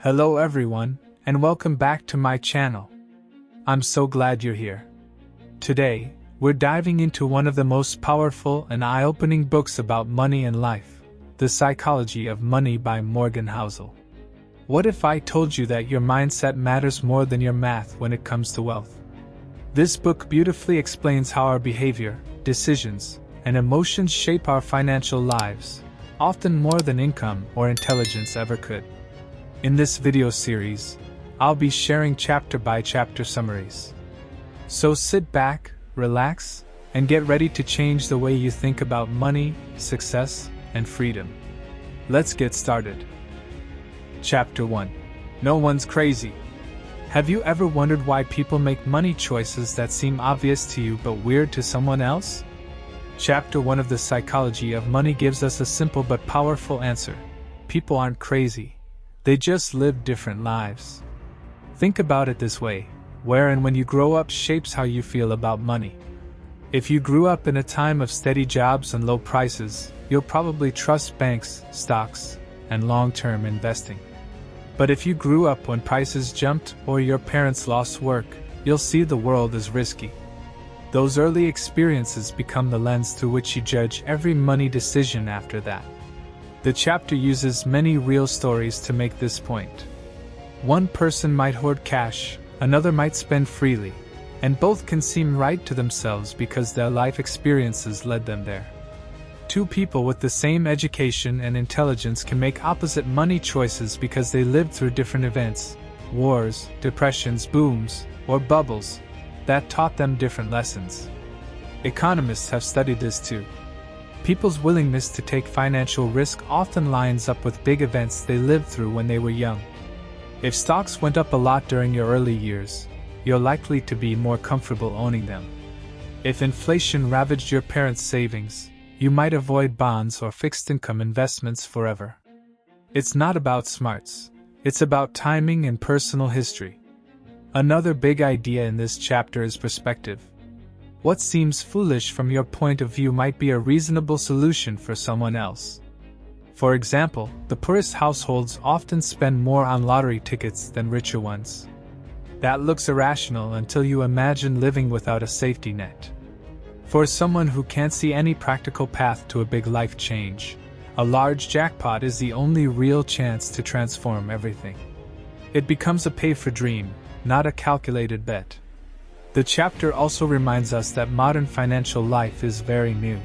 Hello everyone, and welcome back to my channel. I'm so glad you're here. Today, we're diving into one of the most powerful and eye-opening books about money and life, The Psychology of Money by Morgan Housel. What if I told you that your mindset matters more than your math when it comes to wealth? This book beautifully explains how our behavior, decisions, and emotions shape our financial lives, often more than income or intelligence ever could. In this video series, I'll be sharing chapter-by-chapter summaries. So sit back, relax, and get ready to change the way you think about money, success, and freedom. Let's get started. Chapter 1. No one's crazy. Have you ever wondered why people make money choices that seem obvious to you but weird to someone else? Chapter 1 of The Psychology of Money gives us a simple but powerful answer. People aren't crazy. They just live different lives. Think about it this way: where and when you grow up shapes how you feel about money. If you grew up in a time of steady jobs and low prices, you'll probably trust banks, stocks, and long-term investing. But if you grew up when prices jumped or your parents lost work, you'll see the world as risky. Those early experiences become the lens through which you judge every money decision after that. The chapter uses many real stories to make this point. One person might hoard cash, another might spend freely, and both can seem right to themselves because their life experiences led them there. Two people with the same education and intelligence can make opposite money choices because they lived through different events, wars, depressions, booms, or bubbles, that taught them different lessons. Economists have studied this too. People's willingness to take financial risk often lines up with big events they lived through when they were young. If stocks went up a lot during your early years, you're likely to be more comfortable owning them. If inflation ravaged your parents' savings, you might avoid bonds or fixed-income investments forever. It's not about smarts. It's about timing and personal history. Another big idea in this chapter is perspective. What seems foolish from your point of view might be a reasonable solution for someone else. For example, the poorest households often spend more on lottery tickets than richer ones. That looks irrational until you imagine living without a safety net. For someone who can't see any practical path to a big life change, a large jackpot is the only real chance to transform everything. It becomes a pay-for-dream, not a calculated bet. The chapter also reminds us that modern financial life is very new.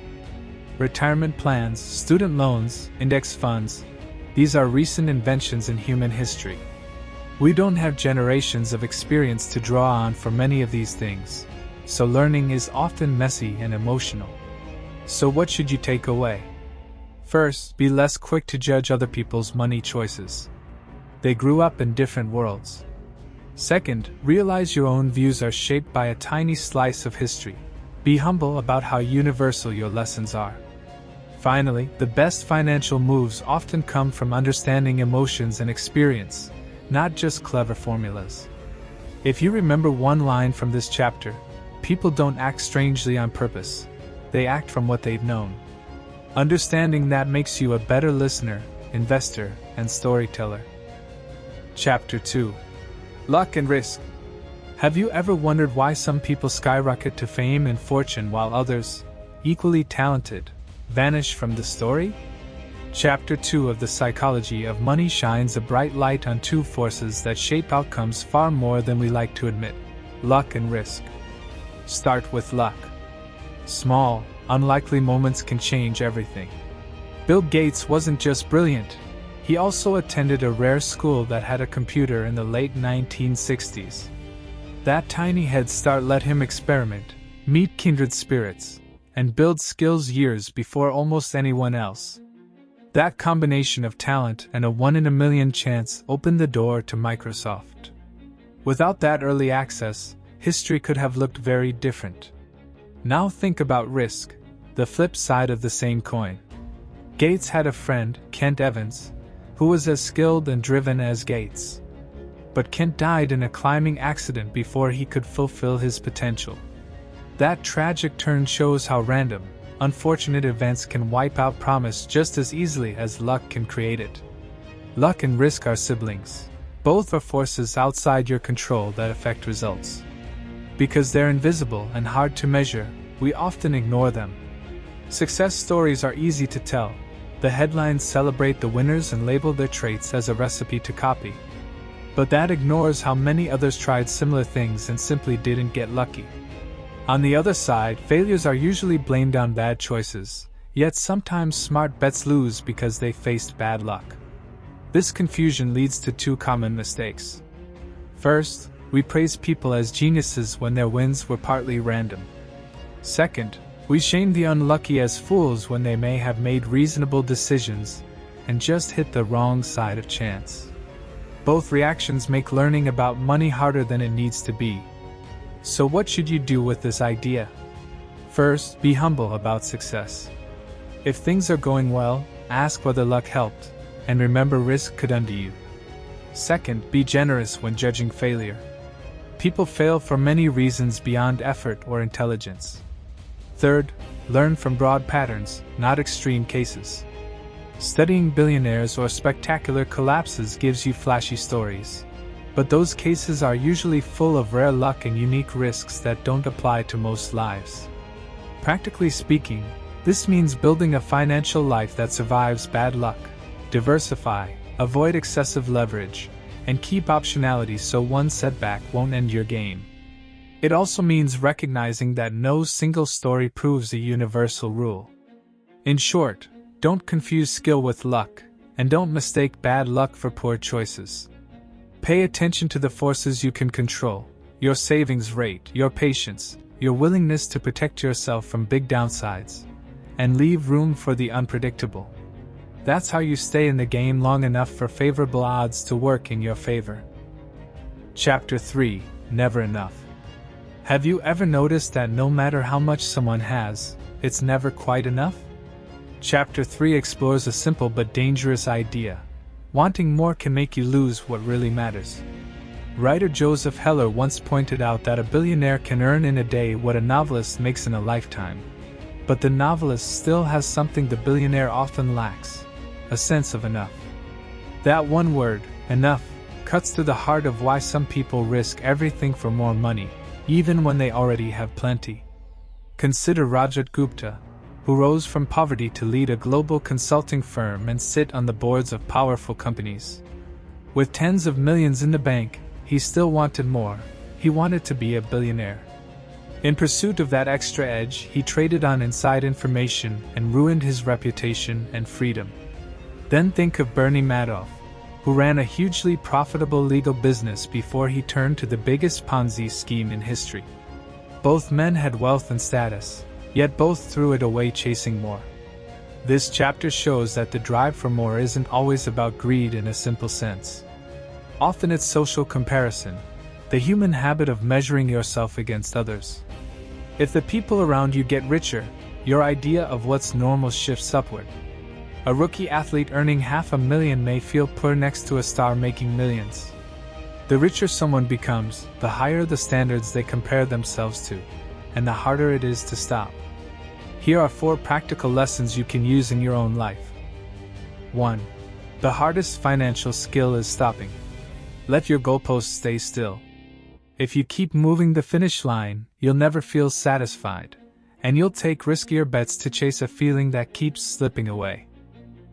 Retirement plans, student loans, index funds, these are recent inventions in human history. We don't have generations of experience to draw on for many of these things, so learning is often messy and emotional. So what should you take away? First, be less quick to judge other people's money choices. They grew up in different worlds. Second, realize your own views are shaped by a tiny slice of history. Be humble about how universal your lessons are. Finally, the best financial moves often come from understanding emotions and experience, not just clever formulas. If you remember one line from this chapter, people don't act strangely on purpose. They act from what they've known. Understanding that makes you a better listener, investor, and storyteller. Chapter 2. Luck and risk. Have you ever wondered why some people skyrocket to fame and fortune while others, equally talented, vanish from the story? Chapter 2 of The Psychology of Money shines a bright light on two forces that shape outcomes far more than we like to admit: luck and risk. Start with luck. Small, unlikely moments can change everything. Bill Gates wasn't just brilliant. He also attended a rare school that had a computer in the late 1960s. That tiny head start let him experiment, meet kindred spirits, and build skills years before almost anyone else. That combination of talent and a 1-in-a-million chance opened the door to Microsoft. Without that early access, history could have looked very different. Now think about risk, the flip side of the same coin. Gates had a friend, Kent Evans, who was as skilled and driven as Gates. But Kent died in a climbing accident before he could fulfill his potential. That tragic turn shows how random, unfortunate events can wipe out promise just as easily as luck can create it. Luck and risk are siblings. Both are forces outside your control that affect results. Because they're invisible and hard to measure, we often ignore them. Success stories are easy to tell. The headlines celebrate the winners and label their traits as a recipe to copy. But that ignores how many others tried similar things and simply didn't get lucky. On the other side, failures are usually blamed on bad choices, yet sometimes smart bets lose because they faced bad luck. This confusion leads to two common mistakes. First, we praise people as geniuses when their wins were partly random. Second, we shame the unlucky as fools when they may have made reasonable decisions and just hit the wrong side of chance. Both reactions make learning about money harder than it needs to be. So what should you do with this idea? First, be humble about success. If things are going well, ask whether luck helped, and remember risk could undo you. Second, be generous when judging failure. People fail for many reasons beyond effort or intelligence. Third, learn from broad patterns, not extreme cases. Studying billionaires or spectacular collapses gives you flashy stories. But those cases are usually full of rare luck and unique risks that don't apply to most lives. Practically speaking, this means building a financial life that survives bad luck, diversify, avoid excessive leverage, and keep optionality so one setback won't end your game. It also means recognizing that no single story proves a universal rule. In short, don't confuse skill with luck, and don't mistake bad luck for poor choices. Pay attention to the forces you can control: your savings rate, your patience, your willingness to protect yourself from big downsides, and leave room for the unpredictable. That's how you stay in the game long enough for favorable odds to work in your favor. Chapter 3: Never Enough. Have you ever noticed that no matter how much someone has, it's never quite enough? Chapter 3 explores a simple but dangerous idea. Wanting more can make you lose what really matters. Writer Joseph Heller once pointed out that a billionaire can earn in a day what a novelist makes in a lifetime. But the novelist still has something the billionaire often lacks: a sense of enough. That one word, enough, cuts to the heart of why some people risk everything for more money, even when they already have plenty. Consider Rajat Gupta, who rose from poverty to lead a global consulting firm and sit on the boards of powerful companies. With tens of millions in the bank, he still wanted more. He wanted to be a billionaire. In pursuit of that extra edge, he traded on inside information and ruined his reputation and freedom. Then think of Bernie Madoff, who ran a hugely profitable legal business before he turned to the biggest Ponzi scheme in history. Both men had wealth and status, yet both threw it away chasing more. This chapter shows that the drive for more isn't always about greed in a simple sense. Often it's social comparison, the human habit of measuring yourself against others. If the people around you get richer, your idea of what's normal shifts upward. A rookie athlete earning $500,000 may feel poor next to a star making millions. The richer someone becomes, the higher the standards they compare themselves to, and the harder it is to stop. Here are 4 practical lessons you can use in your own life. 1. The hardest financial skill is stopping. Let your goalposts stay still. If you keep moving the finish line, you'll never feel satisfied, and you'll take riskier bets to chase a feeling that keeps slipping away.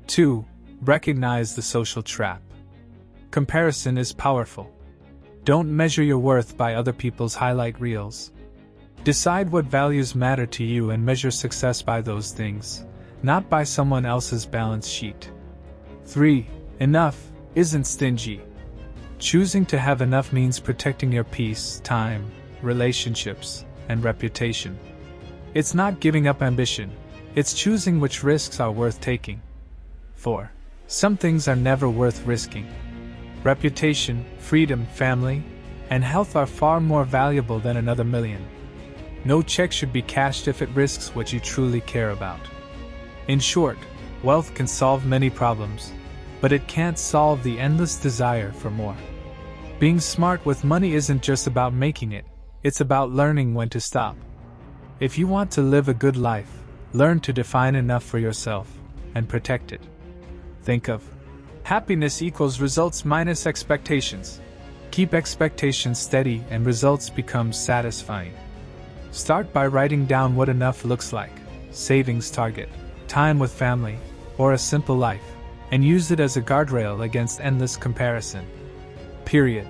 2. Recognize the social trap. Comparison is powerful. Don't measure your worth by other people's highlight reels. Decide what values matter to you and measure success by those things, not by someone else's balance sheet. 3. Enough isn't stingy. Choosing to have enough means protecting your peace, time, relationships, and reputation. It's not giving up ambition, it's choosing which risks are worth taking. 4. Some things are never worth risking. Reputation, freedom, family, and health are far more valuable than another million. No check should be cashed if it risks what you truly care about. In short, wealth can solve many problems, but it can't solve the endless desire for more. Being smart with money isn't just about making it, it's about learning when to stop. If you want to live a good life, learn to define enough for yourself and protect it. Think of Happiness equals results minus expectations. Keep expectations steady and results become satisfying. Start by writing down what enough looks like: savings target, time with family, or a simple life, and use it as a guardrail against endless comparison. Period.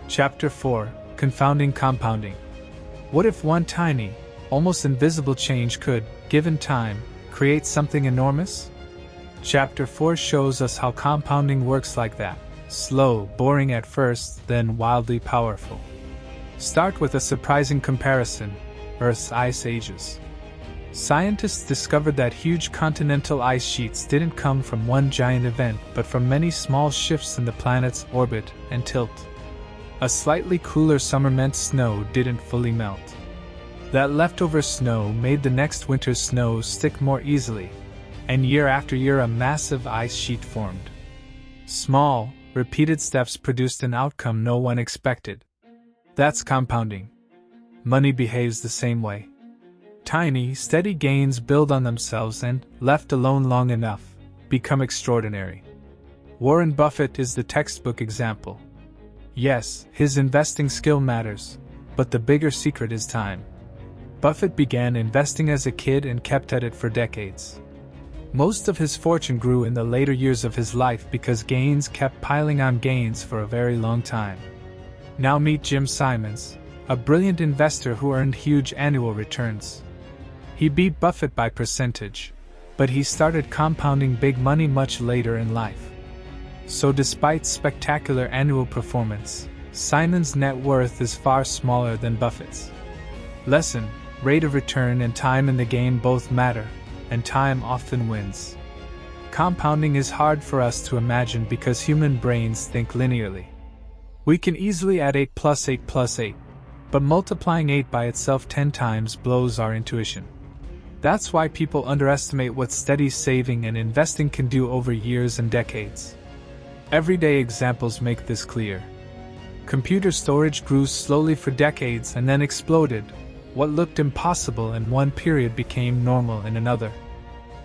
Chapter 4: Confounding Compounding. What if one tiny, almost invisible change could, given time, create something enormous? Chapter 4 shows us how compounding works like that: slow, boring at first, then wildly powerful. Start with a surprising comparison: Earth's ice ages. Scientists discovered that huge continental ice sheets didn't come from one giant event but from many small shifts in the planet's orbit and tilt. A slightly cooler summer meant snow didn't fully melt. That leftover snow made the next winter's snow stick more easily, and year after year a massive ice sheet formed. Small, repeated steps produced an outcome no one expected. That's compounding. Money behaves the same way. Tiny, steady gains build on themselves and, left alone long enough, become extraordinary. Warren Buffett is the textbook example. Yes, his investing skill matters, but the bigger secret is time. Buffett began investing as a kid and kept at it for decades. Most of his fortune grew in the later years of his life because gains kept piling on gains for a very long time. Now meet Jim Simons, a brilliant investor who earned huge annual returns. He beat Buffett by percentage, but he started compounding big money much later in life. So despite spectacular annual performance, Simons' net worth is far smaller than Buffett's. Lesson: rate of return and time in the game both matter, and time often wins. Compounding is hard for us to imagine because human brains think linearly. We can easily add 8 plus 8 plus 8, but multiplying 8 by itself 10 times blows our intuition. That's why people underestimate what steady saving and investing can do over years and decades. Everyday examples make this clear. Computer storage grew slowly for decades and then exploded. What looked impossible in one period became normal in another.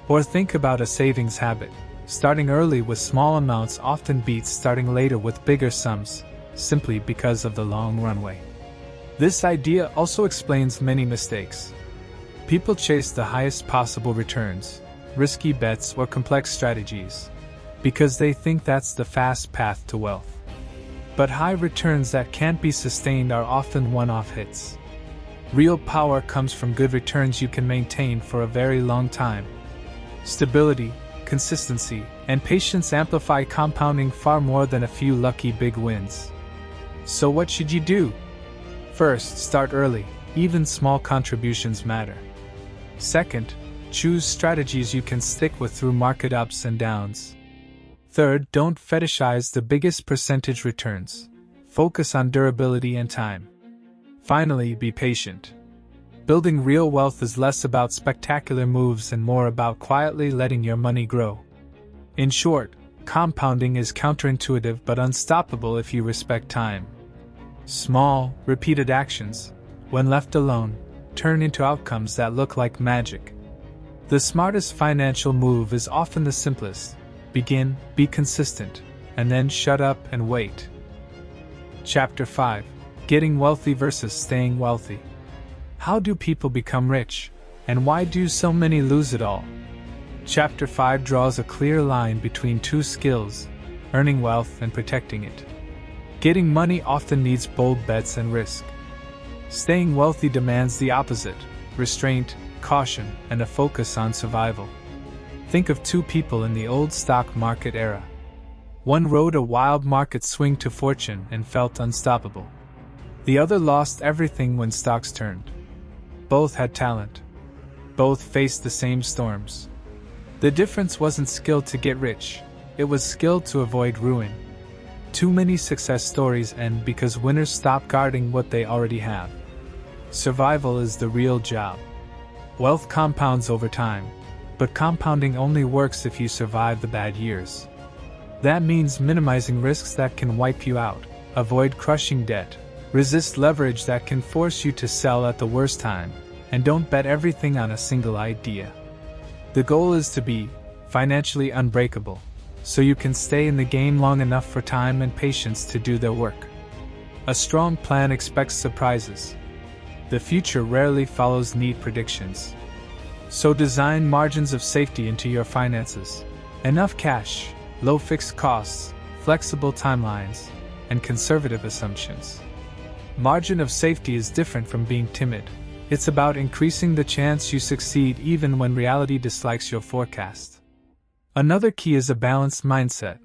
Or think about a savings habit. Starting early with small amounts often beats starting later with bigger sums, simply because of the long runway. This idea also explains many mistakes. People chase the highest possible returns, risky bets or complex strategies, because they think that's the fast path to wealth. But high returns that can't be sustained are often one-off hits. Real power comes from good returns you can maintain for a very long time. Stability, consistency, and patience amplify compounding far more than a few lucky big wins. So what should you do? First, start early. Even small contributions matter. Second, choose strategies you can stick with through market ups and downs. Third, don't fetishize the biggest percentage returns. Focus on durability and time. Finally, be patient. Building real wealth is less about spectacular moves and more about quietly letting your money grow. In short, compounding is counterintuitive but unstoppable if you respect time. Small, repeated actions, when left alone, turn into outcomes that look like magic. The smartest financial move is often the simplest. Begin, be consistent, and then shut up and wait. Chapter 5: Getting Wealthy versus Staying Wealthy. How do people become rich, and why do so many lose it all? Chapter 5 draws a clear line between two skills: earning wealth and protecting it. Getting money often needs bold bets and risk. Staying wealthy demands the opposite: restraint, caution, and a focus on survival. Think of two people in the old stock market era. One rode a wild market swing to fortune and felt unstoppable. The other lost everything when stocks turned. Both had talent. Both faced the same storms. The difference wasn't skill to get rich, it was skill to avoid ruin. Too many success stories end because winners stop guarding what they already have. Survival is the real job. Wealth compounds over time, but compounding only works if you survive the bad years. That means minimizing risks that can wipe you out, avoid crushing debt, resist leverage that can force you to sell at the worst time, and don't bet everything on a single idea. The goal is to be financially unbreakable, so you can stay in the game long enough for time and patience to do their work. A strong plan expects surprises. The future rarely follows neat predictions. So design margins of safety into your finances. Enough cash, low fixed costs, flexible timelines, and conservative assumptions. Margin of safety is different from being timid. It's about increasing the chance you succeed even when reality dislikes your forecast. Another key is a balanced mindset.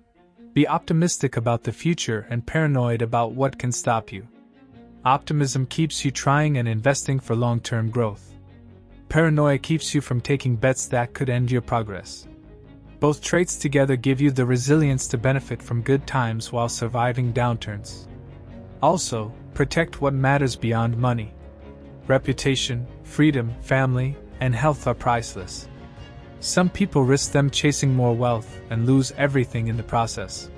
Be optimistic about the future and paranoid about what can stop you. Optimism keeps you trying and investing for long-term growth. Paranoia keeps you from taking bets that could end your progress. Both traits together give you the resilience to benefit from good times while surviving downturns. Also, protect what matters beyond money. Reputation, freedom, family, and health are priceless. Some people risk them chasing more wealth and lose everything in the process.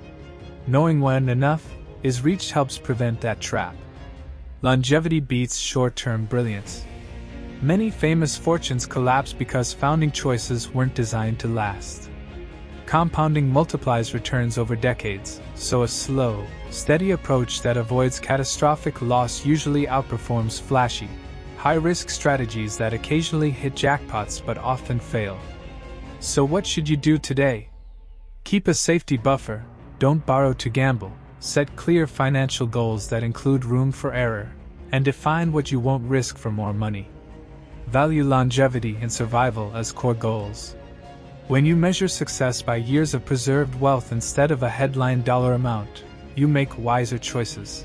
Knowing when enough is reached helps prevent that trap. Longevity beats short-term brilliance. Many famous fortunes collapse because founding choices weren't designed to last. Compounding multiplies returns over decades, so a slow, steady approach that avoids catastrophic loss usually outperforms flashy, high-risk strategies that occasionally hit jackpots but often fail. So what should you do today? Keep a safety buffer, don't borrow to gamble, set clear financial goals that include room for error, and define what you won't risk for more money. Value longevity and survival as core goals. When you measure success by years of preserved wealth instead of a headline dollar amount, you make wiser choices.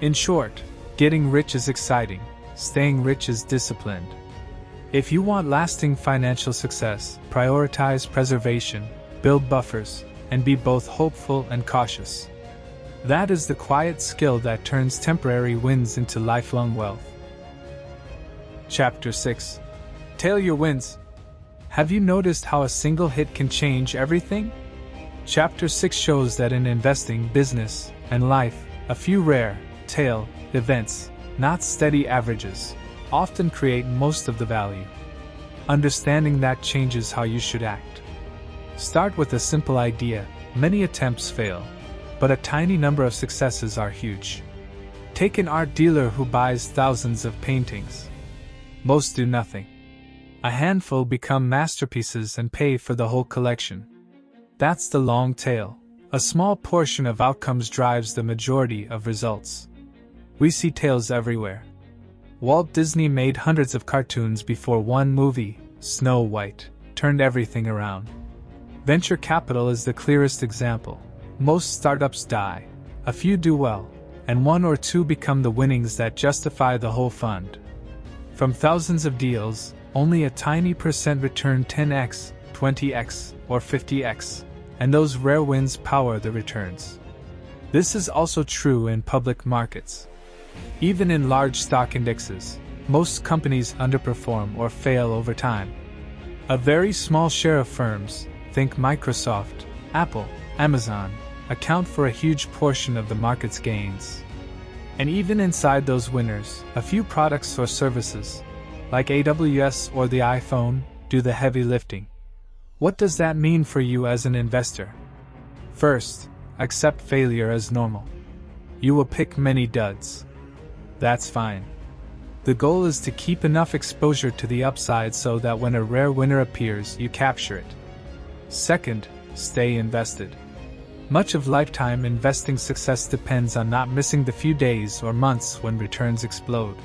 In short, getting rich is exciting, staying rich is disciplined. If you want lasting financial success, prioritize preservation, build buffers, and be both hopeful and cautious. That is the quiet skill that turns temporary wins into lifelong wealth. Chapter 6. Tail your wins. Have you noticed how a single hit can change everything? Chapter 6 shows that in investing, business, and life, a few rare, tail, events, not steady averages, often create most of the value. Understanding that changes how you should act. Start with a simple idea. Many attempts fail, but a tiny number of successes are huge. Take an art dealer who buys thousands of paintings. Most do nothing. A handful become masterpieces and pay for the whole collection. That's the long tail. A small portion of outcomes drives the majority of results. We see tails everywhere. Walt Disney made hundreds of cartoons before one movie, Snow White, turned everything around. Venture capital is the clearest example. Most startups die, a few do well, and one or two become the winnings that justify the whole fund. From thousands of deals, only a tiny percent return 10x, 20x, or 50x, and those rare wins power the returns. This is also true in public markets. Even in large stock indexes, most companies underperform or fail over time. A very small share of firms, think Microsoft, Apple, Amazon, account for a huge portion of the market's gains. And even inside those winners, a few products or services, like AWS or the iPhone, do the heavy lifting. What does that mean for you as an investor? First, accept failure as normal. You will pick many duds. That's fine. The goal is to keep enough exposure to the upside so that when a rare winner appears, you capture it. Second, stay invested. Much of lifetime investing success depends on not missing the few days or months when returns explode.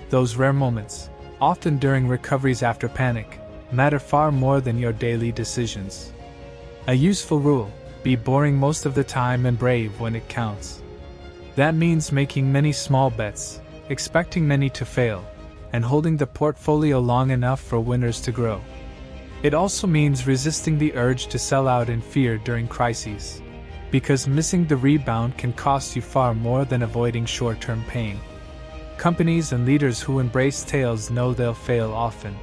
Those rare moments, often during recoveries after panic, matter far more than your daily decisions. A useful rule: be boring most of the time and brave when it counts. That means making many small bets, expecting many to fail, and holding the portfolio long enough for winners to grow. It also means resisting the urge to sell out in fear during crises, because missing the rebound can cost you far more than avoiding short-term pain. Companies and leaders who embrace tails know they'll fail often.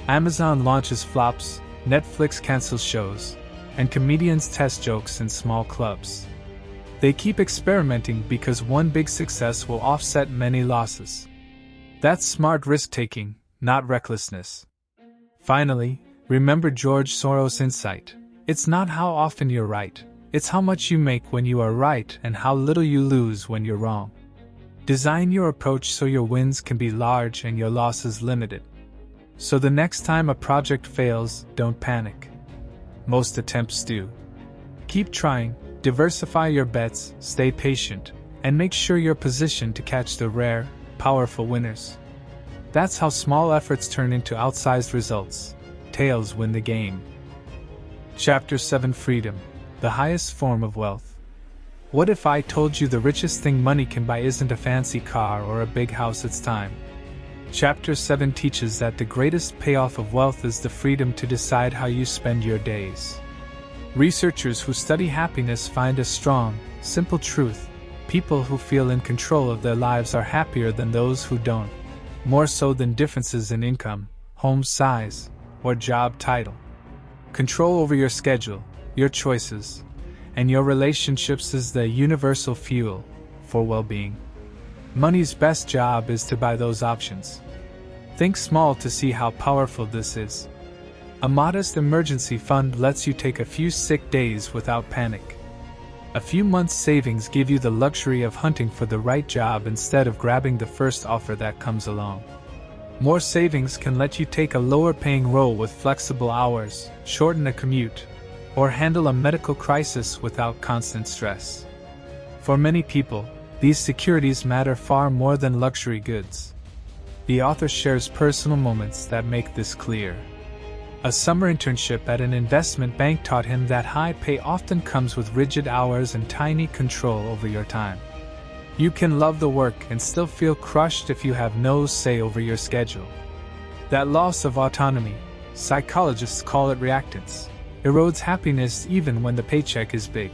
Amazon launches flops, Netflix cancels shows, and comedians test jokes in small clubs. They keep experimenting because one big success will offset many losses. That's smart risk-taking, not recklessness. Finally, remember George Soros' insight: It's not how often you're right, it's how much you make when you are right and how little you lose when you're wrong. Design your approach so your wins can be large and your losses limited. So the next time a project fails, don't panic. Most attempts do. Keep trying, diversify your bets, stay patient, and make sure you're positioned to catch the rare, powerful winners. That's how small efforts turn into outsized results. Tails win the game. Chapter 7: Freedom, the highest form of wealth. What if I told you the richest thing money can buy isn't a fancy car or a big house, it's time? Chapter 7 teaches that the greatest payoff of wealth is the freedom to decide how you spend your days. Researchers who study happiness find a strong, simple truth: people who feel in control of their lives are happier than those who don't, more so than differences in income, home size, or job title. Control over your schedule, your choices, and your relationships is the universal fuel for well-being. Money's best job is to buy those options. Think small to see how powerful this is. A modest emergency fund lets you take a few sick days without panic. A few months' savings give you the luxury of hunting for the right job instead of grabbing the first offer that comes along. More savings can let you take a lower-paying role with flexible hours, shorten a commute, or handle a medical crisis without constant stress. For many people, these securities matter far more than luxury goods. The author shares personal moments that make this clear. A summer internship at an investment bank taught him that high pay often comes with rigid hours and tiny control over your time. You can love the work and still feel crushed if you have no say over your schedule. That loss of autonomy, psychologists call it reactance, erodes happiness even when the paycheck is big.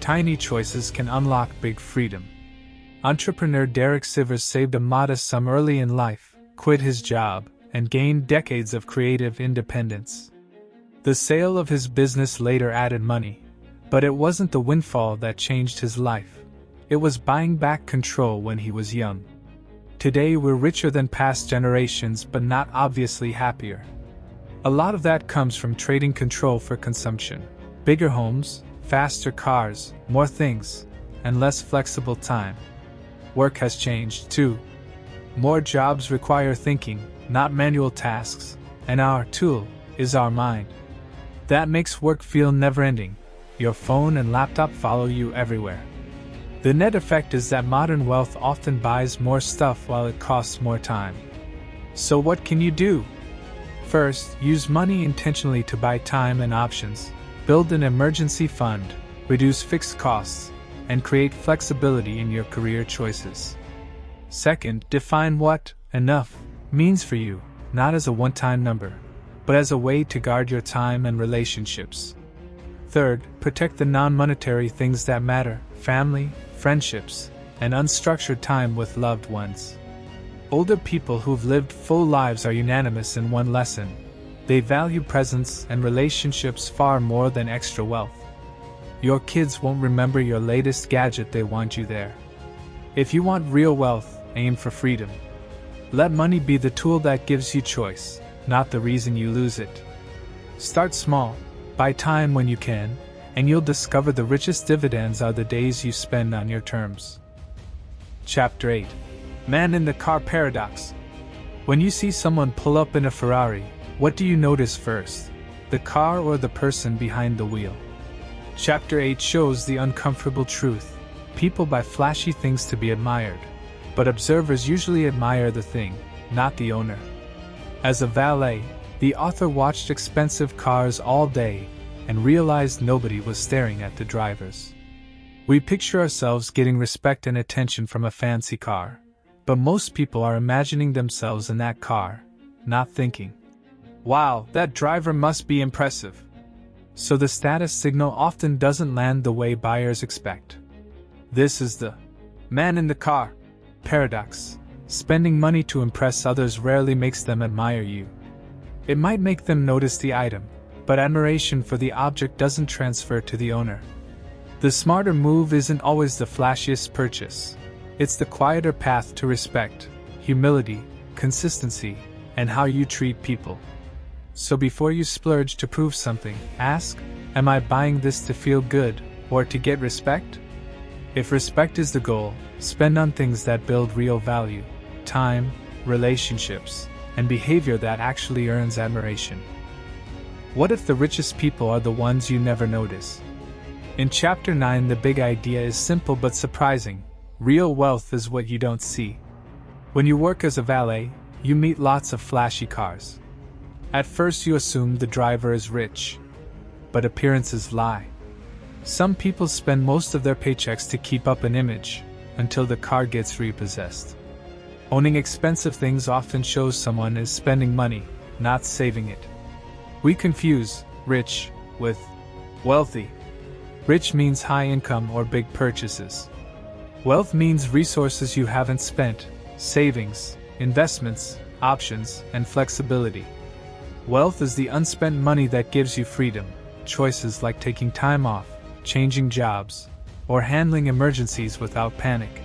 Tiny choices can unlock big freedom. Entrepreneur Derek Sivers saved a modest sum early in life, quit his job, and gained decades of creative independence. The sale of his business later added money, but it wasn't the windfall that changed his life. It was buying back control when he was young. Today we're richer than past generations but not obviously happier. A lot of that comes from trading control for consumption. Bigger homes, faster cars, more things, and less flexible time. Work has changed too. More jobs require thinking, not manual tasks, and our tool is our mind. That makes work feel never-ending. Your phone and laptop follow you everywhere. The net effect is that modern wealth often buys more stuff while it costs more time. So what can you do? First, use money intentionally to buy time and options. Build an emergency fund, reduce fixed costs, and create flexibility in your career choices. Second, define what enough means for you, not as a one-time number, but as a way to guard your time and relationships. Third, protect the non-monetary things that matter: family, friendships, and unstructured time with loved ones. Older people who've lived full lives are unanimous in one lesson: they value presence and relationships far more than extra wealth. Your kids won't remember your latest gadget, they want you there. If you want real wealth, aim for freedom. Let money be the tool that gives you choice, not the reason you lose it. Start small, buy time when you can, and you'll discover the richest dividends are the days you spend on your terms. Chapter 8: Man in the Car Paradox. When you see someone pull up in a Ferrari, what do you notice first? The car or the person behind the wheel? Chapter 8 shows the uncomfortable truth. People buy flashy things to be admired, but observers usually admire the thing, not the owner. As a valet, the author watched expensive cars all day and realized nobody was staring at the drivers. We picture ourselves getting respect and attention from a fancy car, but most people are imagining themselves in that car, not thinking, "Wow, that driver must be impressive." So the status signal often doesn't land the way buyers expect. This is the man in the car paradox. Spending money to impress others rarely makes them admire you. It might make them notice the item, but admiration for the object doesn't transfer to the owner. The smarter move isn't always the flashiest purchase. It's the quieter path to respect, humility, consistency, and how you treat people. So before you splurge to prove something, ask, Am I buying this to feel good, or to get respect? If respect is the goal, spend on things that build real value, time, relationships, and behavior that actually earns admiration. What if the richest people are the ones you never notice? In Chapter 9, the big idea is simple but surprising. Real wealth is what you don't see. When you work as a valet, you meet lots of flashy cars. At first you assume the driver is rich. But appearances lie. Some people spend most of their paychecks to keep up an image, until the car gets repossessed. Owning expensive things often shows someone is spending money, not saving it. We confuse rich with wealthy. Rich means high income or big purchases. Wealth means resources you haven't spent, savings, investments, options, and flexibility. Wealth is the unspent money that gives you freedom, choices like taking time off, changing jobs, or handling emergencies without panic.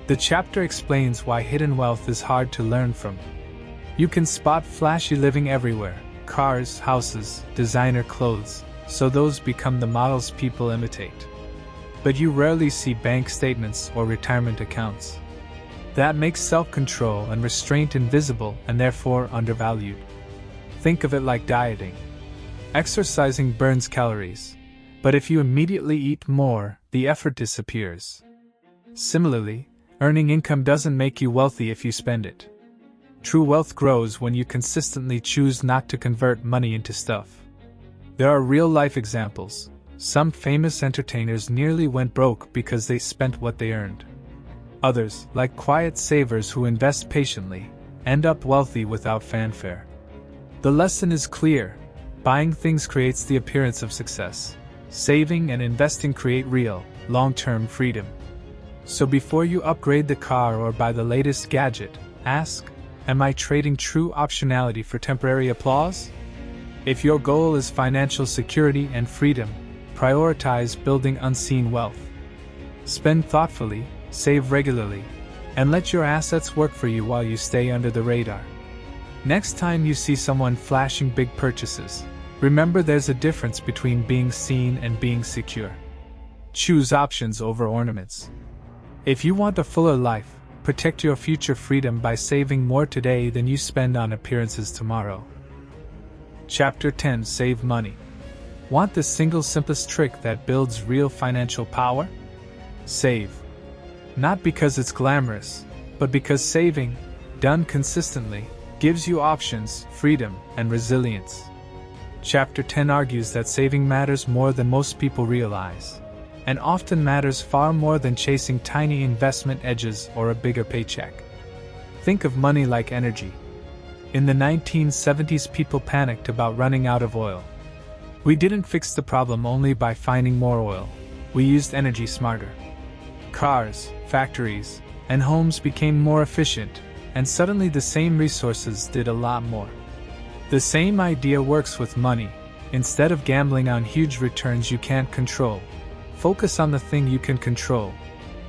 The chapter explains why hidden wealth is hard to learn from. You can spot flashy living everywhere, cars, houses, designer clothes, so those become the models people imitate. But you rarely see bank statements or retirement accounts. That makes self-control and restraint invisible and therefore undervalued. Think of it like dieting. Exercising burns calories, but if you immediately eat more, the effort disappears. Similarly, earning income doesn't make you wealthy if you spend it. True wealth grows when you consistently choose not to convert money into stuff. There are real-life examples. Some famous entertainers nearly went broke because they spent what they earned. Others, like quiet savers who invest patiently, end up wealthy without fanfare. The lesson is clear. Buying things creates the appearance of success. Saving and investing create real, long-term freedom. So before you upgrade the car or buy the latest gadget, ask, am I trading true optionality for temporary applause? If your goal is financial security and freedom, prioritize building unseen wealth. Spend thoughtfully, save regularly, and let your assets work for you while you stay under the radar. Next time you see someone flashing big purchases, remember there's a difference between being seen and being secure. Choose options over ornaments. If you want a fuller life, protect your future freedom by saving more today than you spend on appearances tomorrow. Chapter 10: Save Money. Want the single simplest trick that builds real financial power? Save. Not because it's glamorous, but because saving, done consistently, gives you options, freedom, and resilience. Chapter 10 argues that saving matters more than most people realize, and often matters far more than chasing tiny investment edges or a bigger paycheck. Think of money like energy. In the 1970s, people panicked about running out of oil. We didn't fix the problem only by finding more oil. We used energy smarter. Cars, factories, and homes became more efficient, and suddenly the same resources did a lot more. The same idea works with money. Instead of gambling on huge returns you can't control, focus on the thing you can control: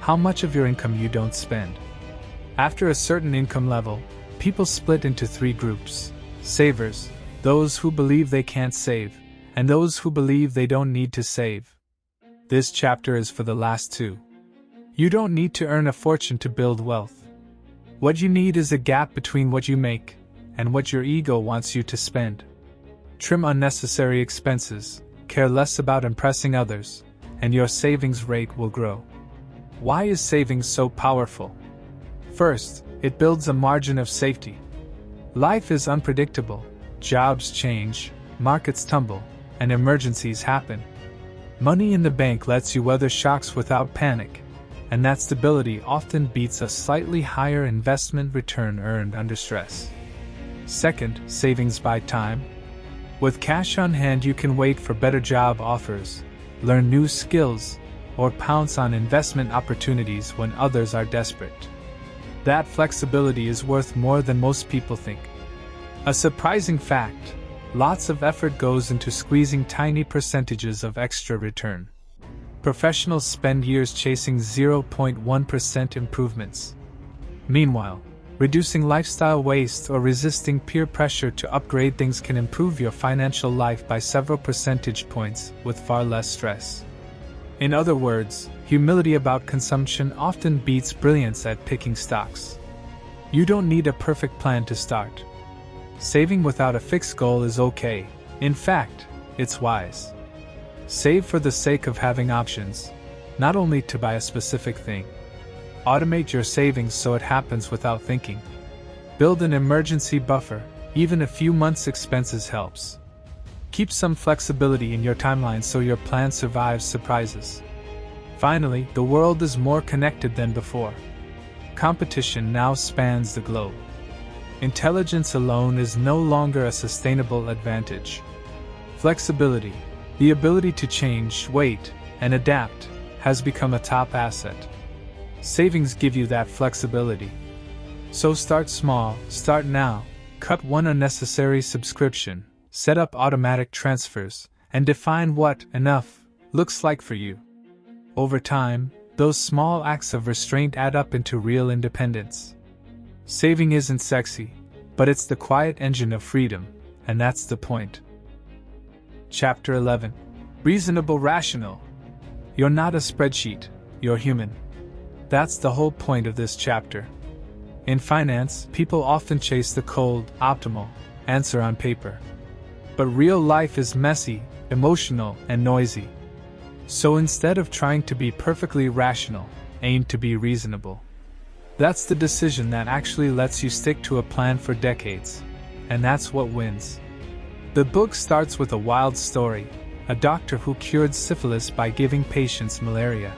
how much of your income you don't spend. After a certain income level, people split into three groups: savers, those who believe they can't save, and those who believe they don't need to save. This chapter is for the last two. You don't need to earn a fortune to build wealth. What you need is a gap between what you make and what your ego wants you to spend. Trim unnecessary expenses, care less about impressing others, and your savings rate will grow. Why is saving so powerful? First, it builds a margin of safety. Life is unpredictable, jobs change, markets tumble, and emergencies happen. Money in the bank lets you weather shocks without panic, and that stability often beats a slightly higher investment return earned under stress. Second, savings buy time. With cash on hand you can wait for better job offers, learn new skills, or pounce on investment opportunities when others are desperate. That flexibility is worth more than most people think. A surprising fact: lots of effort goes into squeezing tiny percentages of extra return. Professionals spend years chasing 0.1% improvements. Meanwhile, Reducing lifestyle waste or resisting peer pressure to upgrade things can improve your financial life by several percentage points with far less stress. In other words, humility about consumption often beats brilliance at picking stocks. You don't need a perfect plan to start. Saving without a fixed goal is okay. In fact, it's wise. Save for the sake of having options, not only to buy a specific thing. Automate your savings so it happens without thinking. Build an emergency buffer, even a few months' expenses helps. Keep some flexibility in your timeline so your plan survives surprises. Finally, the world is more connected than before. Competition now spans the globe. Intelligence alone is no longer a sustainable advantage. Flexibility, the ability to change, wait, and adapt, has become a top asset. Savings give you that flexibility. So start small, start now, cut one unnecessary subscription, set up automatic transfers, and define what enough looks like for you. Over time, those small acts of restraint add up into real independence. Saving isn't sexy, but it's the quiet engine of freedom, and that's the point. Chapter 11. Reasonable Rational. You're not a spreadsheet, you're human. That's the whole point of this chapter. In finance, people often chase the cold, optimal answer on paper. But real life is messy, emotional, and noisy. So instead of trying to be perfectly rational, aim to be reasonable. That's the decision that actually lets you stick to a plan for decades. And that's what wins. The book starts with a wild story, a doctor who cured syphilis by giving patients malaria.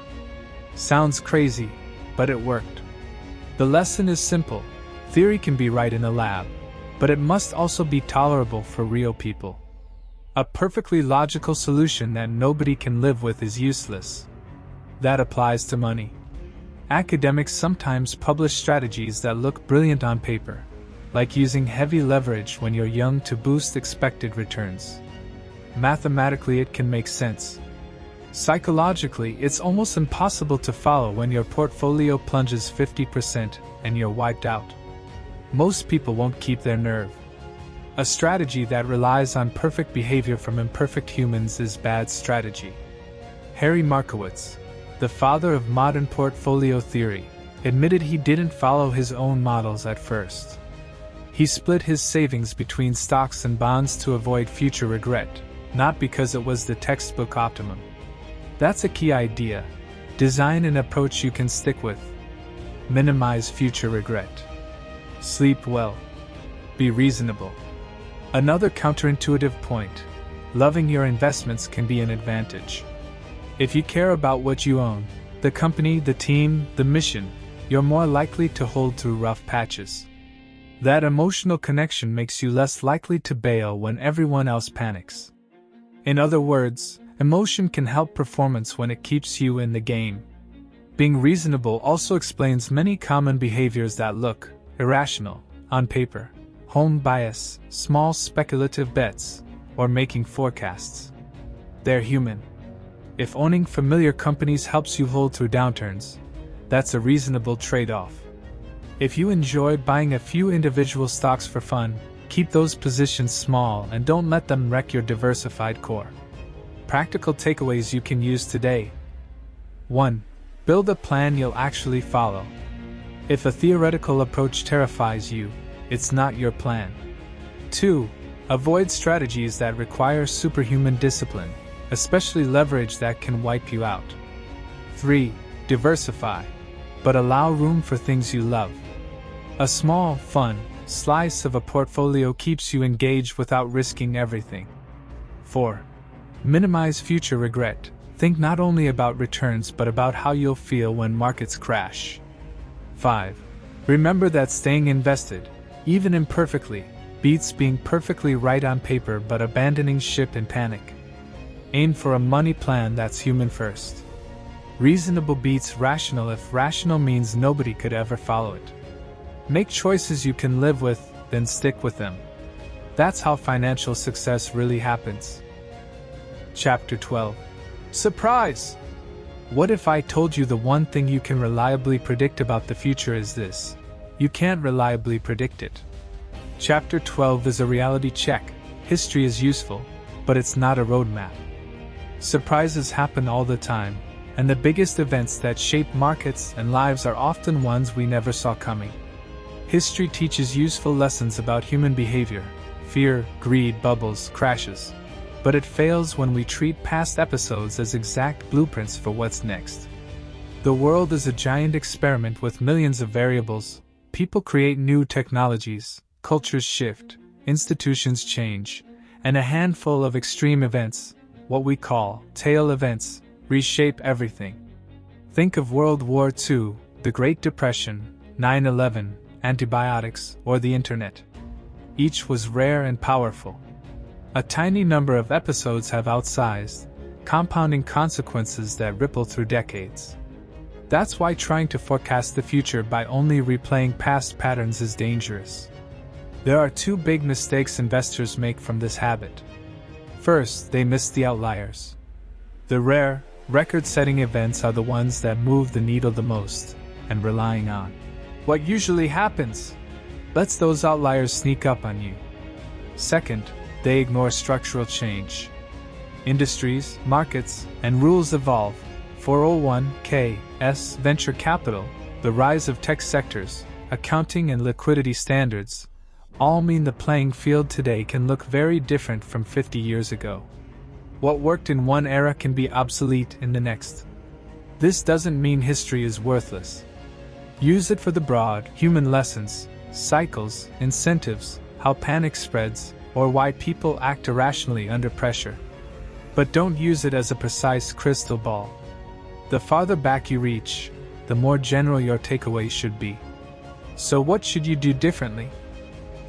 Sounds crazy, but it worked. The lesson is simple. Theory can be right in a lab, but it must also be tolerable for real people. A perfectly logical solution that nobody can live with is useless. That applies to money. Academics sometimes publish strategies that look brilliant on paper, like using heavy leverage when you're young to boost expected returns. Mathematically, it can make sense. Psychologically, it's almost impossible to follow when your portfolio plunges 50% and you're wiped out. Most people won't keep their nerve. A strategy that relies on perfect behavior from imperfect humans is bad strategy. Harry Markowitz, the father of modern portfolio theory, admitted he didn't follow his own models at first. He split his savings between stocks and bonds to avoid future regret, not because it was the textbook optimum. That's a key idea. Design an approach you can stick with. Minimize future regret. Sleep well. Be reasonable. Another counterintuitive point: loving your investments can be an advantage. If you care about what you own, the company, the team, the mission, you're more likely to hold through rough patches. That emotional connection makes you less likely to bail when everyone else panics. In other words, emotion can help performance when it keeps you in the game. Being reasonable also explains many common behaviors that look irrational on paper: home bias, small speculative bets, or making forecasts. They're human. If owning familiar companies helps you hold through downturns, that's a reasonable trade-off. If you enjoy buying a few individual stocks for fun, keep those positions small and don't let them wreck your diversified core. Practical takeaways you can use today. 1. Build a plan you'll actually follow. If a theoretical approach terrifies you, it's not your plan. 2. Avoid strategies that require superhuman discipline, especially leverage that can wipe you out. 3. Diversify, but allow room for things you love. A small, fun slice of a portfolio keeps you engaged without risking everything. 4. Minimize future regret. Think not only about returns but about how you'll feel when markets crash. 5. Remember that staying invested, even imperfectly, beats being perfectly right on paper but abandoning ship in panic. Aim for a money plan that's human first. Reasonable beats rational if rational means nobody could ever follow it. Make choices you can live with, then stick with them. That's how financial success really happens. Chapter 12. Surprise! What if I told you the one thing you can reliably predict about the future is this? You can't reliably predict it. Chapter 12 is a reality check. History is useful, but it's not a roadmap. Surprises happen all the time, and the biggest events that shape markets and lives are often ones we never saw coming. History teaches useful lessons about human behavior, fear, greed, bubbles, crashes. But it fails when we treat past episodes as exact blueprints for what's next. The world is a giant experiment with millions of variables. People create new technologies, cultures shift, institutions change, and a handful of extreme events, what we call tail events, reshape everything. Think of World War II, the Great Depression, 9/11, antibiotics, or the Internet. Each was rare and powerful. A tiny number of episodes have outsized, compounding consequences that ripple through decades. That's why trying to forecast the future by only replaying past patterns is dangerous. There are two big mistakes investors make from this habit. First, they miss the outliers. The rare, record-setting events are the ones that move the needle the most, and relying on what usually happens lets those outliers sneak up on you. Second, they ignore structural change. Industries, markets, and rules evolve. 401(k)s, venture capital, the rise of tech sectors, accounting and liquidity standards, all mean the playing field today can look very different from 50 years ago. What worked in one era can be obsolete in the next. This doesn't mean history is worthless. Use it for the broad, human lessons, cycles, incentives, how panic spreads, or why people act irrationally under pressure. But don't use it as a precise crystal ball. The farther back you reach, the more general your takeaway should be. So what should you do differently?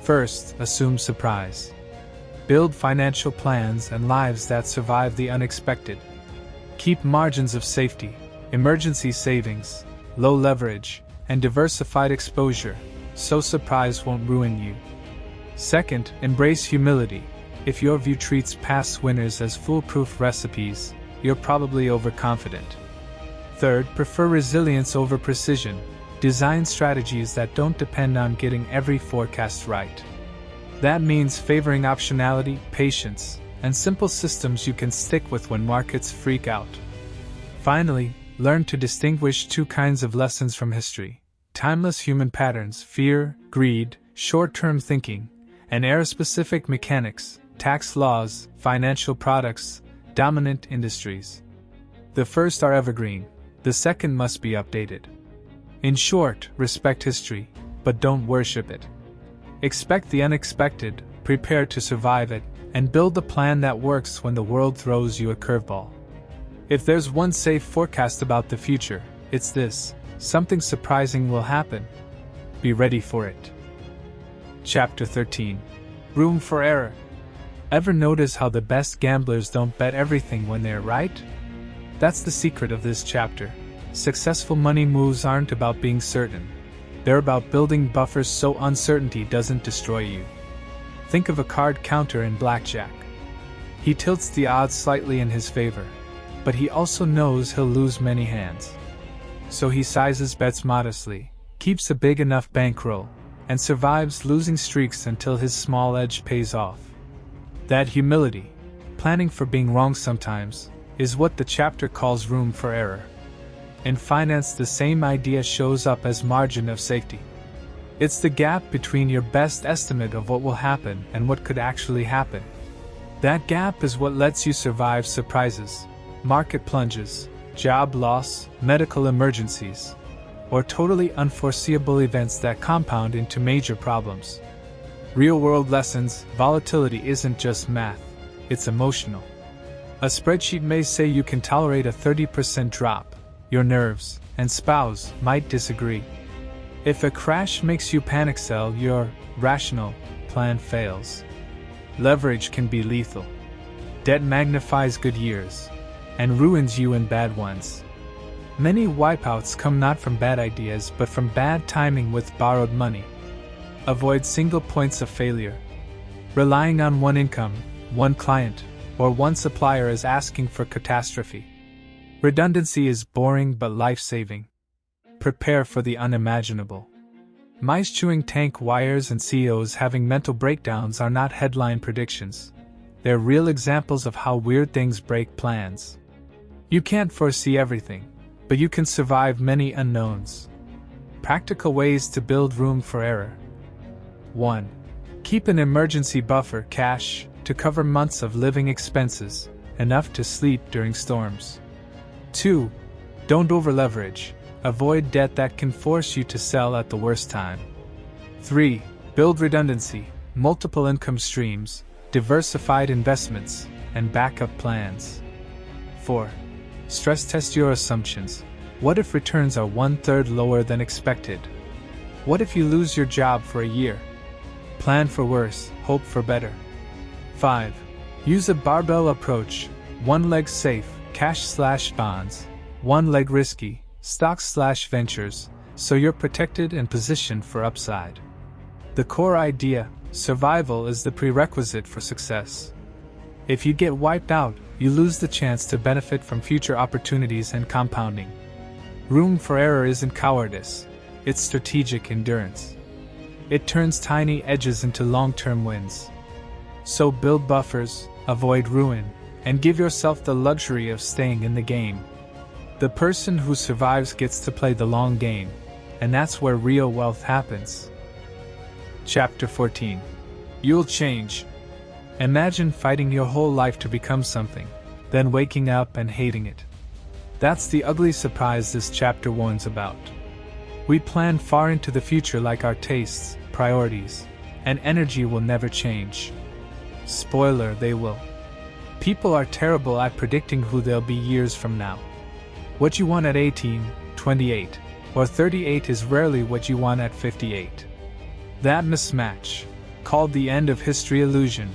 First, assume surprise. Build financial plans and lives that survive the unexpected. Keep margins of safety, emergency savings, low leverage, and diversified exposure, so surprise won't ruin you. Second, embrace humility. If your view treats past winners as foolproof recipes, you're probably overconfident. Third, prefer resilience over precision. Design strategies that don't depend on getting every forecast right. That means favoring optionality, patience, and simple systems you can stick with when markets freak out. Finally, learn to distinguish two kinds of lessons from history: timeless human patterns, fear, greed, short-term thinking, and era-specific mechanics, tax laws, financial products, dominant industries. The first are evergreen, the second must be updated. In short, respect history, but don't worship it. Expect the unexpected, prepare to survive it, and build a plan that works when the world throws you a curveball. If there's one safe forecast about the future, it's this: something surprising will happen. Be ready for it. Chapter 13. Room for error. Ever notice how the best gamblers don't bet everything when they're right? That's the secret of this chapter. Successful money moves aren't about being certain. They're about building buffers so uncertainty doesn't destroy you. Think of a card counter in blackjack. He tilts the odds slightly in his favor, but he also knows he'll lose many hands. So he sizes bets modestly, keeps a big enough bankroll, and survives losing streaks until his small edge pays off. That humility, planning for being wrong sometimes, is what the chapter calls room for error. In finance, the same idea shows up as margin of safety. It's the gap between your best estimate of what will happen and what could actually happen. That gap is what lets you survive surprises, market plunges, job loss, medical emergencies, or totally unforeseeable events that compound into major problems. Real-world lessons: volatility isn't just math, it's emotional. A spreadsheet may say you can tolerate a 30% drop. Your nerves and spouse might disagree. If a crash makes you panic sell, your rational plan fails. Leverage can be lethal. Debt magnifies good years and ruins you in bad ones. Many wipeouts come not from bad ideas but from bad timing with borrowed money. Avoid single points of failure. Relying on one income, one client, or one supplier is asking for catastrophe. Redundancy is boring but life-saving. Prepare for the unimaginable. Mice chewing tank wires and CEOs having mental breakdowns are not headline predictions. They're real examples of how weird things break plans. You can't foresee everything, but you can survive many unknowns. Practical ways to build room for error. 1. Keep an emergency buffer, cash, to cover months of living expenses, enough to sleep during storms. 2. Don't over-leverage. Avoid debt that can force you to sell at the worst time. 3. Build redundancy, multiple income streams, diversified investments, and backup plans. 4. Stress test your assumptions. What if returns are 1/3 lower than expected? What if you lose your job for a year? Plan for worse, hope for better. 5. Use a barbell approach. One leg safe, cash/bonds. One leg risky, stocks/ventures, so you're protected and positioned for upside. The core idea, survival, is the prerequisite for success. If you get wiped out, you lose the chance to benefit from future opportunities and compounding. Room for error isn't cowardice, it's strategic endurance. It turns tiny edges into long-term wins. So build buffers, avoid ruin, and give yourself the luxury of staying in the game. The person who survives gets to play the long game, and that's where real wealth happens. Chapter 14. You'll change. Imagine fighting your whole life to become something, then waking up and hating it. That's the ugly surprise this chapter warns about. We plan far into the future like our tastes, priorities, and energy will never change. Spoiler, they will. People are terrible at predicting who they'll be years from now. What you want at 18, 28, or 38 is rarely what you want at 58. That mismatch, called the end of history illusion,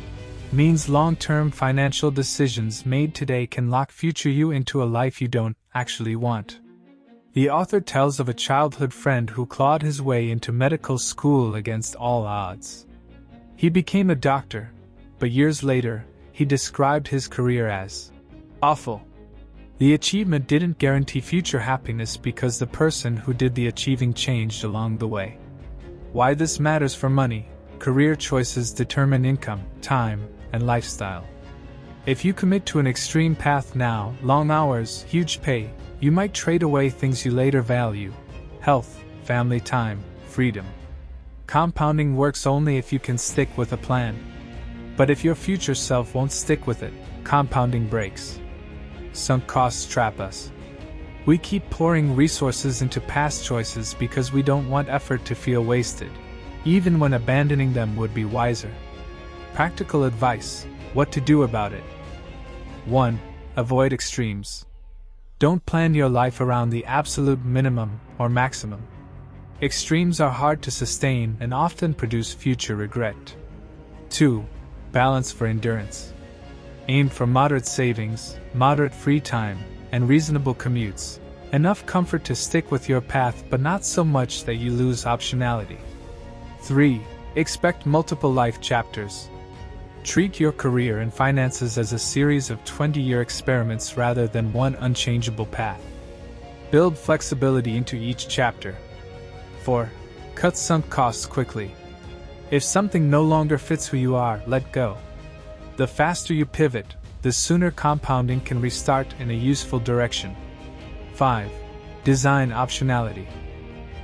means long-term financial decisions made today can lock future you into a life you don't actually want. The author tells of a childhood friend who clawed his way into medical school against all odds. He became a doctor, but years later, he described his career as awful. The achievement didn't guarantee future happiness because the person who did the achieving changed along the way. Why this matters for money: career choices determine income, time, and lifestyle. If you commit to an extreme path now, long hours, huge pay, you might trade away things you later value: health, family time, freedom. Compounding works only if you can stick with a plan. But if your future self won't stick with it, compounding breaks. Sunk costs trap us. We keep pouring resources into past choices because we don't want effort to feel wasted, even when abandoning them would be wiser. Practical advice: what to do about it. 1. Avoid extremes. Don't plan your life around the absolute minimum or maximum. Extremes are hard to sustain and often produce future regret. 2. Balance for endurance. Aim for moderate savings, moderate free time, and reasonable commutes. Enough comfort to stick with your path but not so much that you lose optionality. 3. Expect multiple life chapters. Treat your career and finances as a series of 20-year experiments rather than one unchangeable path. Build flexibility into each chapter. 4. Cut sunk costs quickly. If something no longer fits who you are, let go. The faster you pivot, the sooner compounding can restart in a useful direction. 5. Design optionality.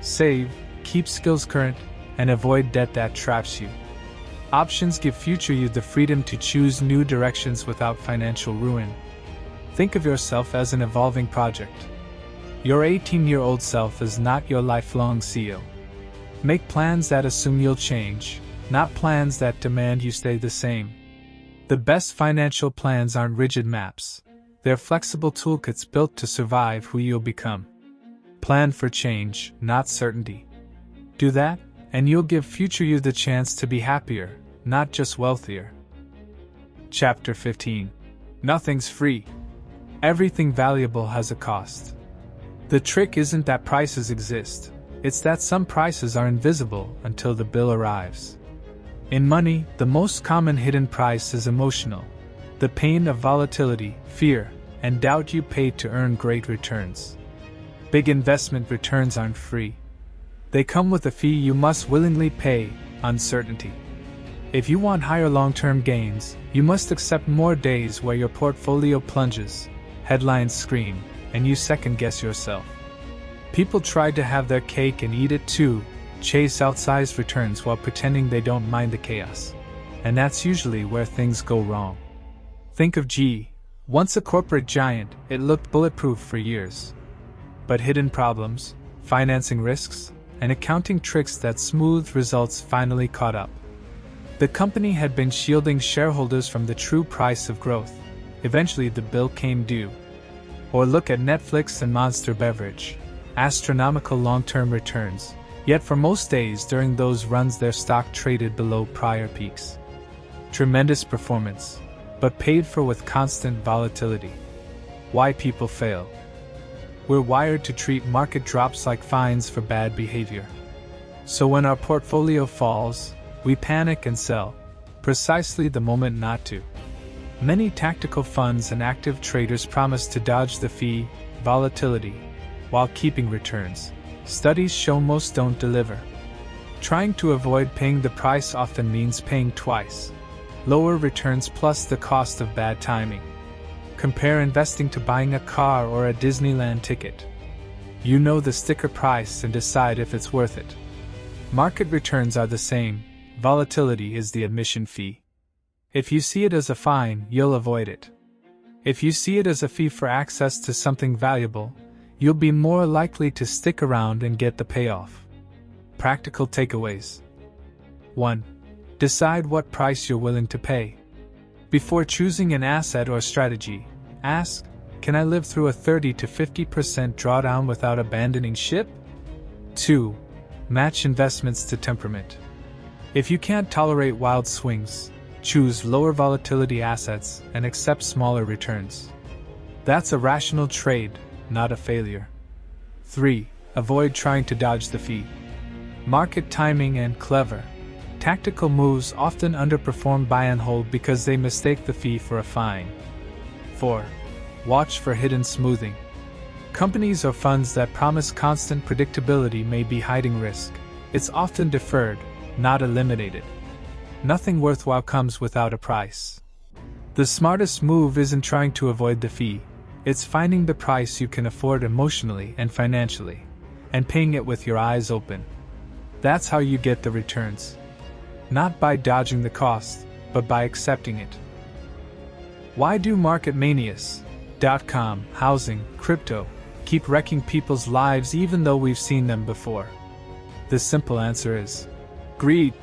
Save, keep skills current, and avoid debt that traps you. Options give future you the freedom to choose new directions without financial ruin. Think of yourself as an evolving project. Your 18-year-old self is not your lifelong CEO. Make plans that assume you'll change, not plans that demand you stay the same. The best financial plans aren't rigid maps. They're flexible toolkits built to survive who you'll become. Plan for change, not certainty. Do that, and you'll give future you the chance to be happier, not just wealthier. Chapter 15. Nothing's free. Everything valuable has a cost. The trick isn't that prices exist, it's that some prices are invisible until the bill arrives. In money, the most common hidden price is emotional. The pain of volatility, fear, and doubt you paid to earn great returns. Big investment returns aren't free. They come with a fee you must willingly pay: uncertainty. If you want higher long-term gains, you must accept more days where your portfolio plunges, headlines scream, and you second-guess yourself. People try to have their cake and eat it too, chase outsized returns while pretending they don't mind the chaos. And that's usually where things go wrong. Think of GE. Once a corporate giant, it looked bulletproof for years. But hidden problems, financing risks, and accounting tricks that smoothed results finally caught up. The company had been shielding shareholders from the true price of growth. Eventually the bill came due. Or look at Netflix and Monster Beverage. Astronomical long-term returns, yet for most days during those runs their stock traded below prior peaks. Tremendous performance, but paid for with constant volatility. Why people fail. We're wired to treat market drops like fines for bad behavior. So when our portfolio falls, we panic and sell, precisely the moment not to. Many tactical funds and active traders promise to dodge the fee, volatility, while keeping returns. Studies show most don't deliver. Trying to avoid paying the price often means paying twice. Lower returns plus the cost of bad timing. Compare investing to buying a car or a Disneyland ticket. You know the sticker price and decide if it's worth it. Market returns are the same, volatility is the admission fee. If you see it as a fine, you'll avoid it. If you see it as a fee for access to something valuable, you'll be more likely to stick around and get the payoff. Practical takeaways. 1. Decide what price you're willing to pay. Before choosing an asset or strategy, ask, can I live through a 30 to 50% drawdown without abandoning ship? 2. Match investments to temperament. If you can't tolerate wild swings, choose lower volatility assets and accept smaller returns. That's a rational trade, not a failure. 3. Avoid trying to dodge the fee. Market timing and clever. Tactical moves often underperform buy and hold because they mistake the fee for a fine. 4. Watch for hidden smoothing. Companies or funds that promise constant predictability may be hiding risk. It's often deferred, not eliminated. Nothing worthwhile comes without a price. The smartest move isn't trying to avoid the fee, it's finding the price you can afford emotionally and financially, and paying it with your eyes open. That's how you get the returns. Not by dodging the cost, but by accepting it. Why do market manias, .com, housing, crypto, keep wrecking people's lives even though we've seen them before? The simple answer is greed,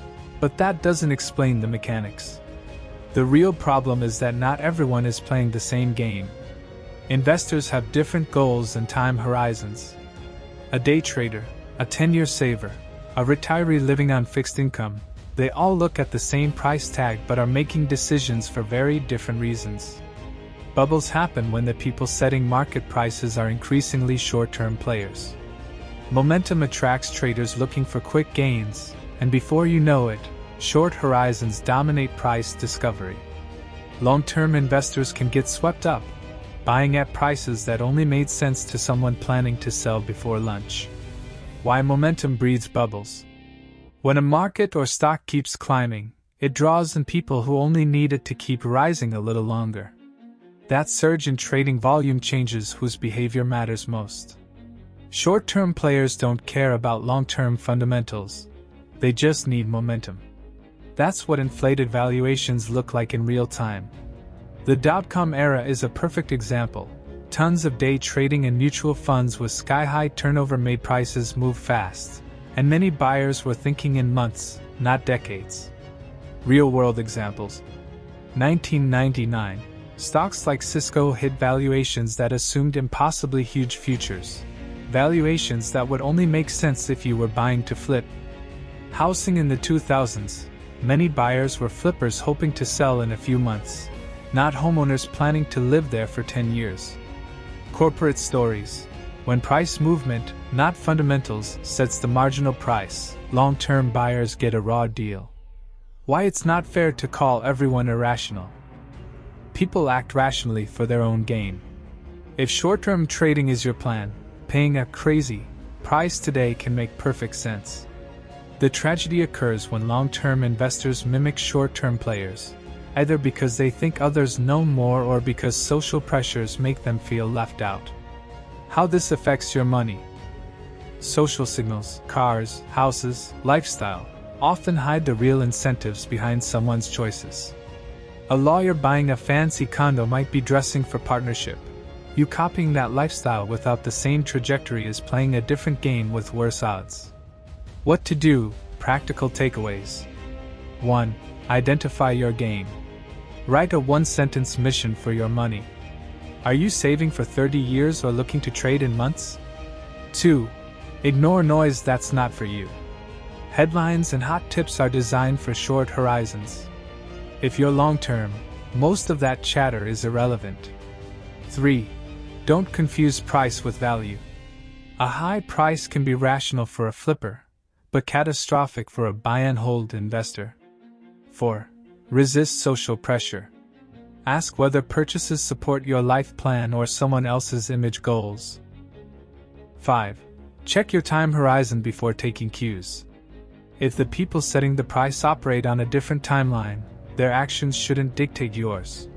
but that doesn't explain the mechanics. The real problem is that not everyone is playing the same game. Investors have different goals and time horizons. A day trader, a 10-year saver, a retiree living on fixed income, they all look at the same price tag but are making decisions for very different reasons. Bubbles happen when the people setting market prices are increasingly short-term players. Momentum attracts traders looking for quick gains, and before you know it, short horizons dominate price discovery. Long-term investors can get swept up, buying at prices that only made sense to someone planning to sell before lunch. Why momentum breeds bubbles. When a market or stock keeps climbing, it draws in people who only need it to keep rising a little longer. That surge in trading volume changes whose behavior matters most. Short-term players don't care about long-term fundamentals. They just need momentum. That's what inflated valuations look like in real time. The dot-com era is a perfect example. Tons of day trading and mutual funds with sky-high turnover made prices move fast, and many buyers were thinking in months, not decades. Real-world examples. 1999, stocks like Cisco hit valuations that assumed impossibly huge futures. Valuations that would only make sense if you were buying to flip. Housing in the 2000s, many buyers were flippers hoping to sell in a few months, not homeowners planning to live there for 10 years. Corporate stories. When price movement, not fundamentals, sets the marginal price, long-term buyers get a raw deal. Why it's not fair to call everyone irrational. People act rationally for their own gain. If short-term trading is your plan, paying a crazy, price today can make perfect sense. The tragedy occurs when long-term investors mimic short-term players, either because they think others know more or because social pressures make them feel left out. How this affects your money. Social signals, cars, houses, lifestyle, often hide the real incentives behind someone's choices. A lawyer buying a fancy condo might be dressing for partnership. You copying that lifestyle without the same trajectory is playing a different game with worse odds. What to do? Practical takeaways. 1. Identify your game. Write a one-sentence mission for your money. Are you saving for 30 years or looking to trade in months? 2. Ignore noise that's not for you. Headlines and hot tips are designed for short horizons. If you're long-term, most of that chatter is irrelevant. 3. Don't confuse price with value. A high price can be rational for a flipper, but catastrophic for a buy-and-hold investor. 4. Resist social pressure. Ask whether purchases support your life plan or someone else's image goals. 5. Check your time horizon before taking cues. If the people setting the price operate on a different timeline, their actions shouldn't dictate yours.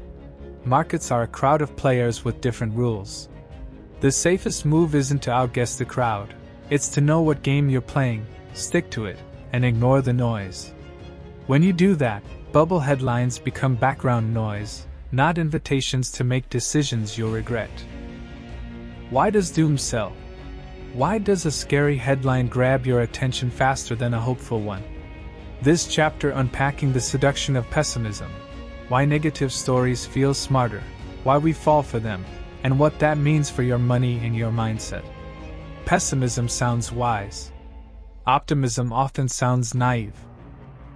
Markets are a crowd of players with different rules. The safest move isn't to outguess the crowd, it's to know what game you're playing, stick to it, and ignore the noise. When you do that, bubble headlines become background noise, not invitations to make decisions you'll regret. Why does doom sell? Why does a scary headline grab your attention faster than a hopeful one? This chapter unpacking the seduction of pessimism, why negative stories feel smarter, why we fall for them, and what that means for your money and your mindset. Pessimism sounds wise. Optimism often sounds naive.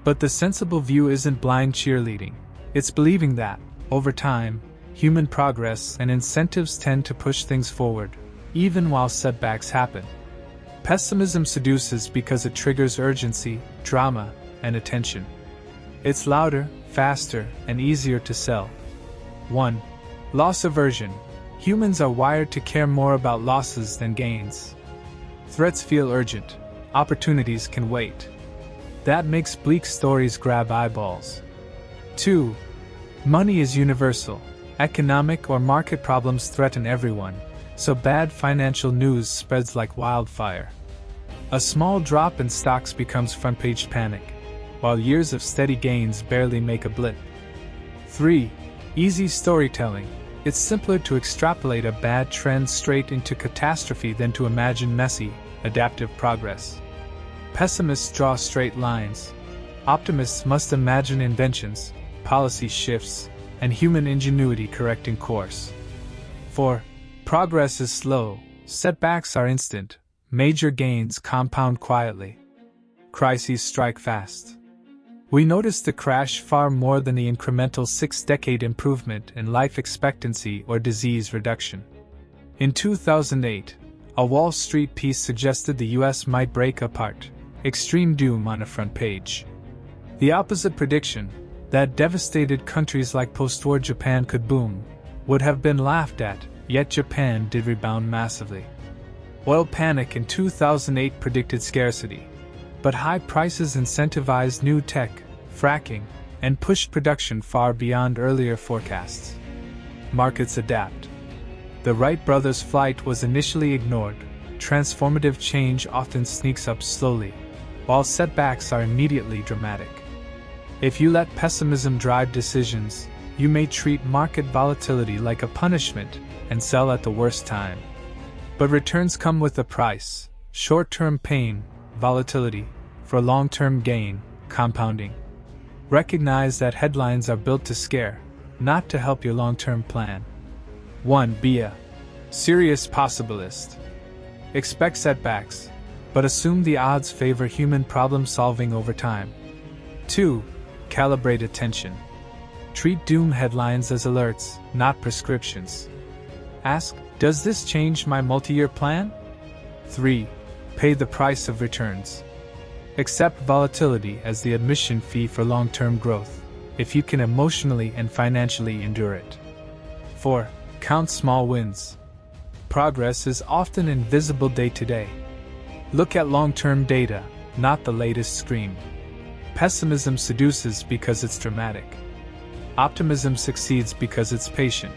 But the sensible view isn't blind cheerleading, it's believing that, over time, human progress and incentives tend to push things forward, even while setbacks happen. Pessimism seduces because it triggers urgency, drama, and attention. It's louder, faster, and easier to sell. 1. Loss aversion. Humans are wired to care more about losses than gains. Threats feel urgent. Opportunities can wait. That makes bleak stories grab eyeballs. 2. Money is universal. Economic or market problems threaten everyone, so bad financial news spreads like wildfire. A small drop in stocks becomes front-page panic, while years of steady gains barely make a blip. 3. Easy storytelling. It's simpler to extrapolate a bad trend straight into catastrophe than to imagine messy, adaptive progress. Pessimists draw straight lines. Optimists must imagine inventions, policy shifts, and human ingenuity correcting course. 4. Progress is slow, setbacks are instant, major gains compound quietly. Crises strike fast. We notice the crash far more than the incremental 6-decade improvement in life expectancy or disease reduction. In 2008, a Wall Street piece suggested the US might break apart, extreme doom on a front page. The opposite prediction, that devastated countries like post-war Japan could boom, would have been laughed at, yet Japan did rebound massively. Oil panic in 2008 predicted scarcity, but high prices incentivized new tech, fracking, and pushed production far beyond earlier forecasts. Markets adapt. The Wright brothers' flight was initially ignored. Transformative change often sneaks up slowly, while setbacks are immediately dramatic. If you let pessimism drive decisions, you may treat market volatility like a punishment and sell at the worst time. But returns come with a price: short-term pain, volatility, for long-term gain, compounding. Recognize that headlines are built to scare, not to help your long-term plan. 1. Be a serious possibilist. Expect setbacks, but assume the odds favor human problem-solving over time. 2. Calibrate attention. Treat doom headlines as alerts, not prescriptions. Ask, does this change my multi-year plan? 3. Pay the price of returns. Accept volatility as the admission fee for long-term growth, if you can emotionally and financially endure it. 4. Count small wins. Progress is often invisible day to day. Look at long-term data, not the latest scream. Pessimism seduces because it's dramatic. Optimism succeeds because it's patient.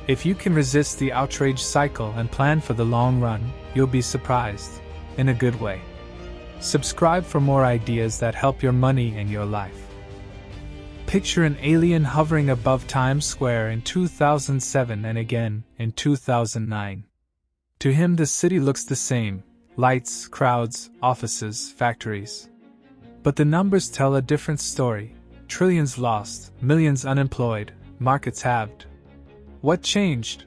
If you can resist the outrage cycle and plan for the long run, you'll be surprised, in a good way. Subscribe for more ideas that help your money and your life. Picture an alien hovering above Times Square in 2007 and again in 2009. To him, the city looks the same: lights, crowds, offices, factories. But the numbers tell a different story. Trillions lost, millions unemployed, markets halved. What changed?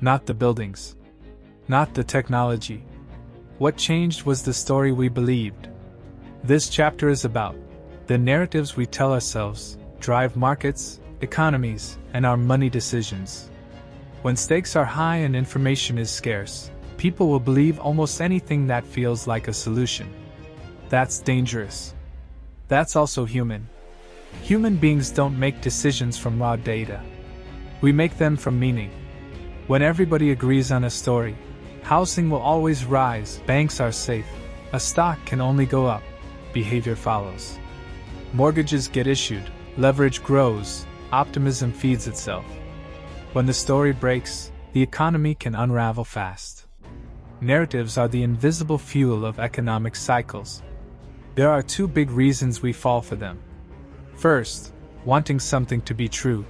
Not the buildings. Not the technology. What changed was the story we believed. This chapter is about the narratives we tell ourselves drive markets, economies, and our money decisions. When stakes are high and information is scarce, people will believe almost anything that feels like a solution. That's dangerous. That's also human. Human beings don't make decisions from raw data. We make them from meaning. When everybody agrees on a story, housing will always rise, banks are safe, a stock can only go up, behavior follows. Mortgages get issued, leverage grows, optimism feeds itself. When the story breaks, the economy can unravel fast. Narratives are the invisible fuel of economic cycles. There are two big reasons we fall for them. First, wanting something to be true.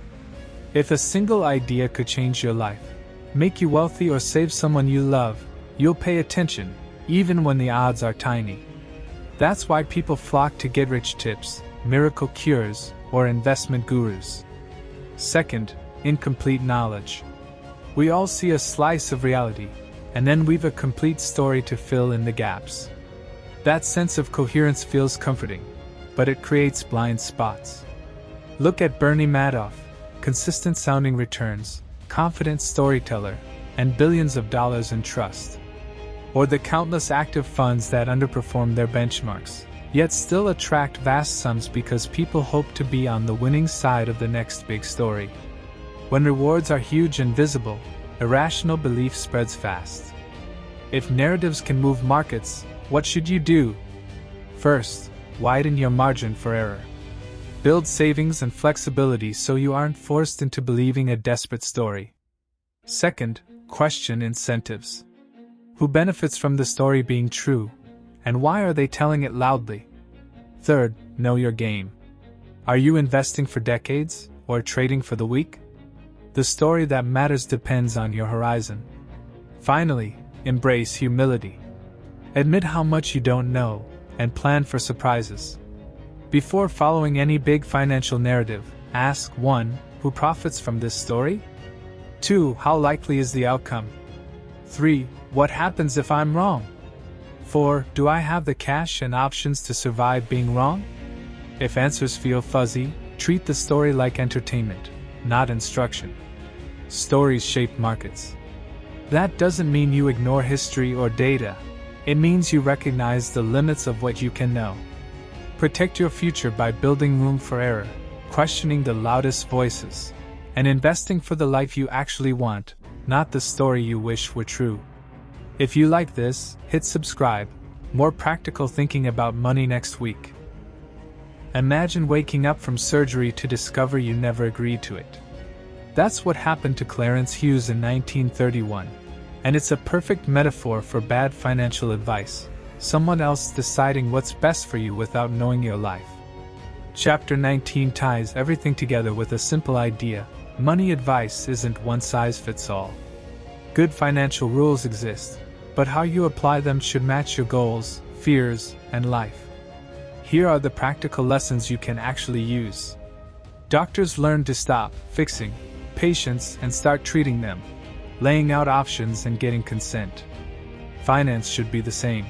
If a single idea could change your life, make you wealthy or save someone you love, you'll pay attention, even when the odds are tiny. That's why people flock to get-rich tips, miracle cures, or investment gurus. Second, incomplete knowledge. We all see a slice of reality, and then weave a complete story to fill in the gaps. That sense of coherence feels comforting, but it creates blind spots. Look at Bernie Madoff, consistent sounding returns, confident storyteller, and billions of dollars in trust. Or the countless active funds that underperform their benchmarks, yet still attract vast sums because people hope to be on the winning side of the next big story. When rewards are huge and visible, irrational belief spreads fast. If narratives can move markets, what should you do? First, widen your margin for error. Build savings and flexibility so you aren't forced into believing a desperate story. Second, question incentives. Who benefits from the story being true, and why are they telling it loudly? Third, know your game. Are you investing for decades, or trading for the week? The story that matters depends on your horizon. Finally, embrace humility. Admit how much you don't know, and plan for surprises. Before following any big financial narrative, ask 1. Who profits from this story? 2. How likely is the outcome? 3. What happens if I'm wrong? 4. Do I have the cash and options to survive being wrong? If answers feel fuzzy, treat the story like entertainment, not instruction. Stories shape markets. That doesn't mean you ignore history or data. It means you recognize the limits of what you can know. Protect your future by building room for error, questioning the loudest voices, and investing for the life you actually want, not the story you wish were true. If you like this, hit subscribe. More practical thinking about money next week. Imagine waking up from surgery to discover you never agreed to it. That's what happened to Clarence Hughes in 1931, and it's a perfect metaphor for bad financial advice. Someone else deciding what's best for you without knowing your life. Chapter 19 ties everything together with a simple idea: money advice isn't one size fits all. Good financial rules exist, but how you apply them should match your goals, fears, and life. Here are the practical lessons you can actually use. Doctors learn to stop fixing patients and start treating them, laying out options and getting consent. Finance should be the same.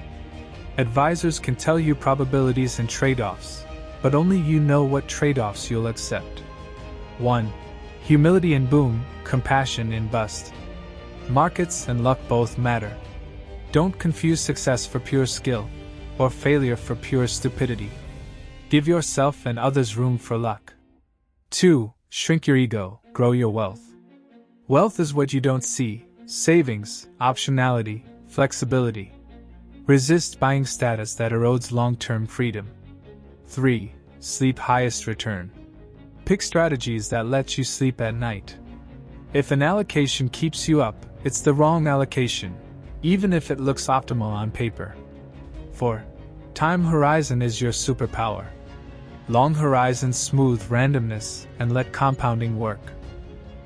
Advisors can tell you probabilities and trade-offs, but only you know what trade-offs you'll accept. 1. Humility in boom, compassion in bust. Markets and luck both matter. Don't confuse success for pure skill, or failure for pure stupidity. Give yourself and others room for luck. 2. Shrink your ego, grow your wealth. Wealth is what you don't see: savings, optionality, flexibility. Resist buying status that erodes long-term freedom. 3. Sleep highest return. Pick strategies that let you sleep at night. If an allocation keeps you up, it's the wrong allocation, even if it looks optimal on paper. 4. Time horizon is your superpower. Long horizons smooth randomness and let compounding work.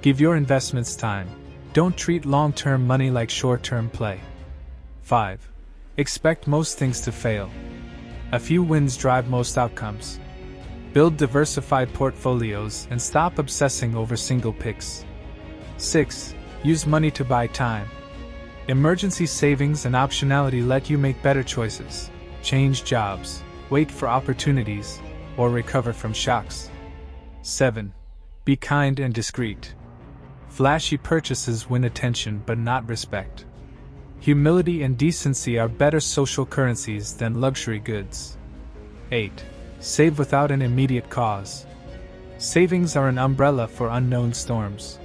Give your investments time. Don't treat long-term money like short-term play. 5. Expect most things to fail. A few wins drive most outcomes. Build diversified portfolios and stop obsessing over single picks. 6. Use money to buy time. Emergency savings and optionality let you make better choices, change jobs, wait for opportunities, or recover from shocks. 7. Be kind and discreet. Flashy purchases win attention but not respect. Humility and decency are better social currencies than luxury goods. 8. Save without an immediate cause. Savings are an umbrella for unknown storms.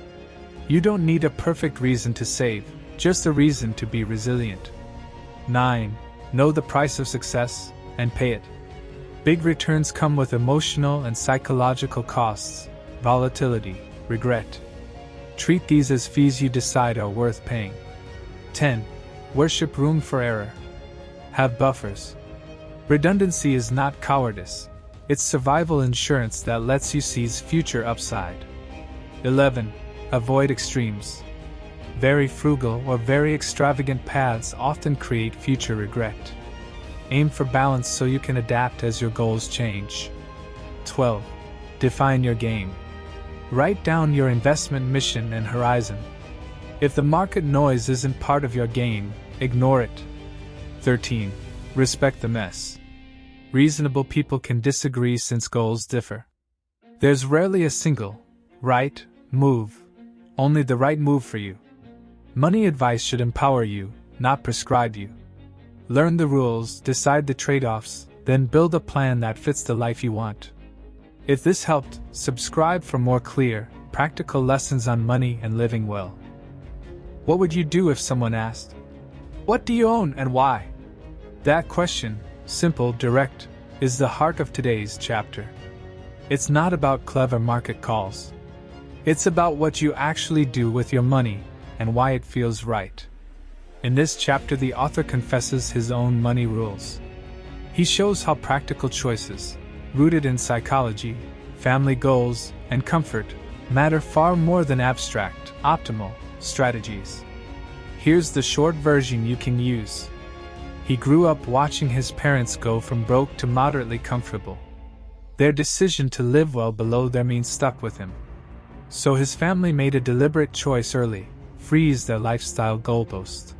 You don't need a perfect reason to save, just a reason to be resilient. 9. Know the price of success and pay it. Big returns come with emotional and psychological costs, volatility, regret. Treat these as fees you decide are worth paying. 10. Worship room for error. Have buffers. Redundancy is not cowardice. It's survival insurance that lets you seize future upside. 11. Avoid extremes. Very frugal or very extravagant paths often create future regret. Aim for balance so you can adapt as your goals change. 12. Define your game. Write down your investment mission and horizon. If the market noise isn't part of your game, ignore it. 13. Respect the mess. Reasonable people can disagree since goals differ. There's rarely a single, right, move. Only the right move for you. Money advice should empower you, not prescribe you. Learn the rules, decide the trade-offs, then build a plan that fits the life you want. If this helped, subscribe for more clear, practical lessons on money and living well. What would you do if someone asked, "What do you own and why?" That question, simple, direct, is the heart of today's chapter. It's not about clever market calls. It's about what you actually do with your money and why it feels right. In this chapter, the author confesses his own money rules. He shows how practical choices, rooted in psychology, family goals, and comfort, matter far more than abstract, optimal strategies. Here's the short version you can use. He grew up watching his parents go from broke to moderately comfortable. Their decision to live well below their means stuck with him. So his family made a deliberate choice early: freeze their lifestyle goalpost.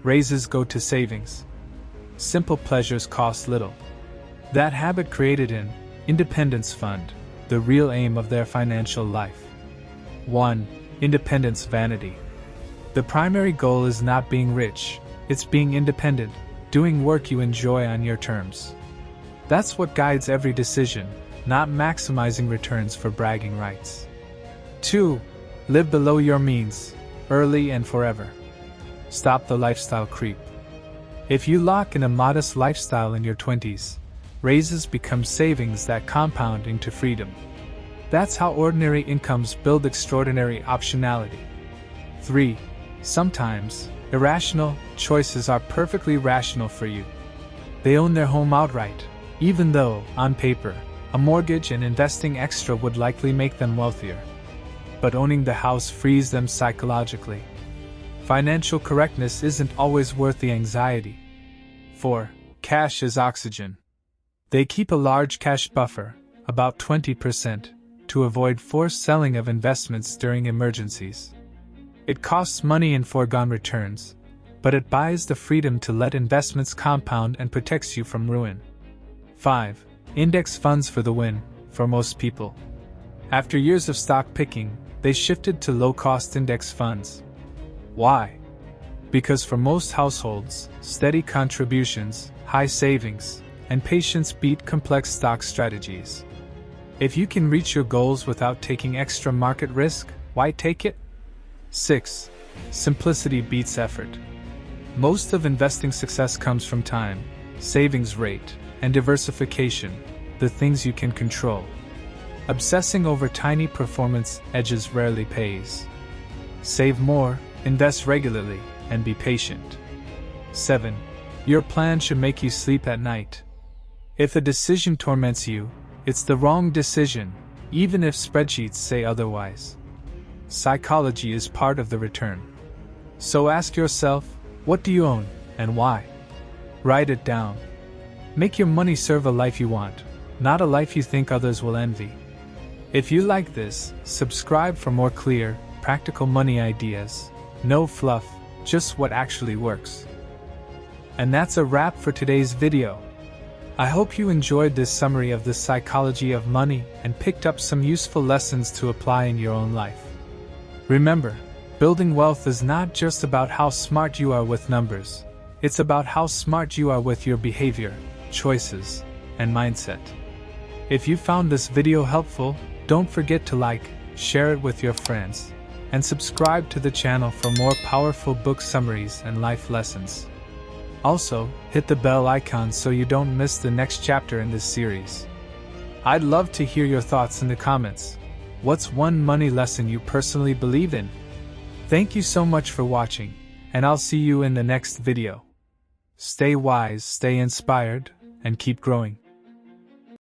Raises go to savings. Simple pleasures cost little. That habit created an independence fund, the real aim of their financial life. 1. Independence vanity. The primary goal is not being rich, it's being independent, doing work you enjoy on your terms. That's what guides every decision, not maximizing returns for bragging rights. 2. Live below your means, early and forever. Stop the lifestyle creep. If you lock in a modest lifestyle in your 20s, raises become savings that compound into freedom. That's how ordinary incomes build extraordinary optionality. 3. Sometimes, irrational choices are perfectly rational for you. They own their home outright, even though, on paper, a mortgage and investing extra would likely make them wealthier. But owning the house frees them psychologically. Financial correctness isn't always worth the anxiety. 4. Cash is oxygen. They keep a large cash buffer, about 20%, to avoid forced selling of investments during emergencies. It costs money in foregone returns, but it buys the freedom to let investments compound and protects you from ruin. 5. Index funds for the win, for most people. After years of stock picking, they shifted to low-cost index funds. Why? Because for most households, steady contributions, high savings, and patience beat complex stock strategies. If you can reach your goals without taking extra market risk, why take it? 6. Simplicity beats effort. Most of investing success comes from time, savings rate, and diversification, the things you can control. Obsessing over tiny performance edges rarely pays. Save more, invest regularly, and be patient. 7. Your plan should make you sleep at night. If a decision torments you, it's the wrong decision, even if spreadsheets say otherwise. Psychology is part of the return. So ask yourself, what do you own, and why? Write it down. Make your money serve a life you want, not a life you think others will envy. If you like this, subscribe for more clear, practical money ideas. No fluff, just what actually works. And that's a wrap for today's video. I hope you enjoyed this summary of the psychology of money and picked up some useful lessons to apply in your own life. Remember, building wealth is not just about how smart you are with numbers. It's about how smart you are with your behavior, choices, and mindset. If you found this video helpful, don't forget to like, share it with your friends, and subscribe to the channel for more powerful book summaries and life lessons. Also, hit the bell icon so you don't miss the next chapter in this series. I'd love to hear your thoughts in the comments. What's one money lesson you personally believe in? Thank you so much for watching, and I'll see you in the next video. Stay wise, stay inspired, and keep growing.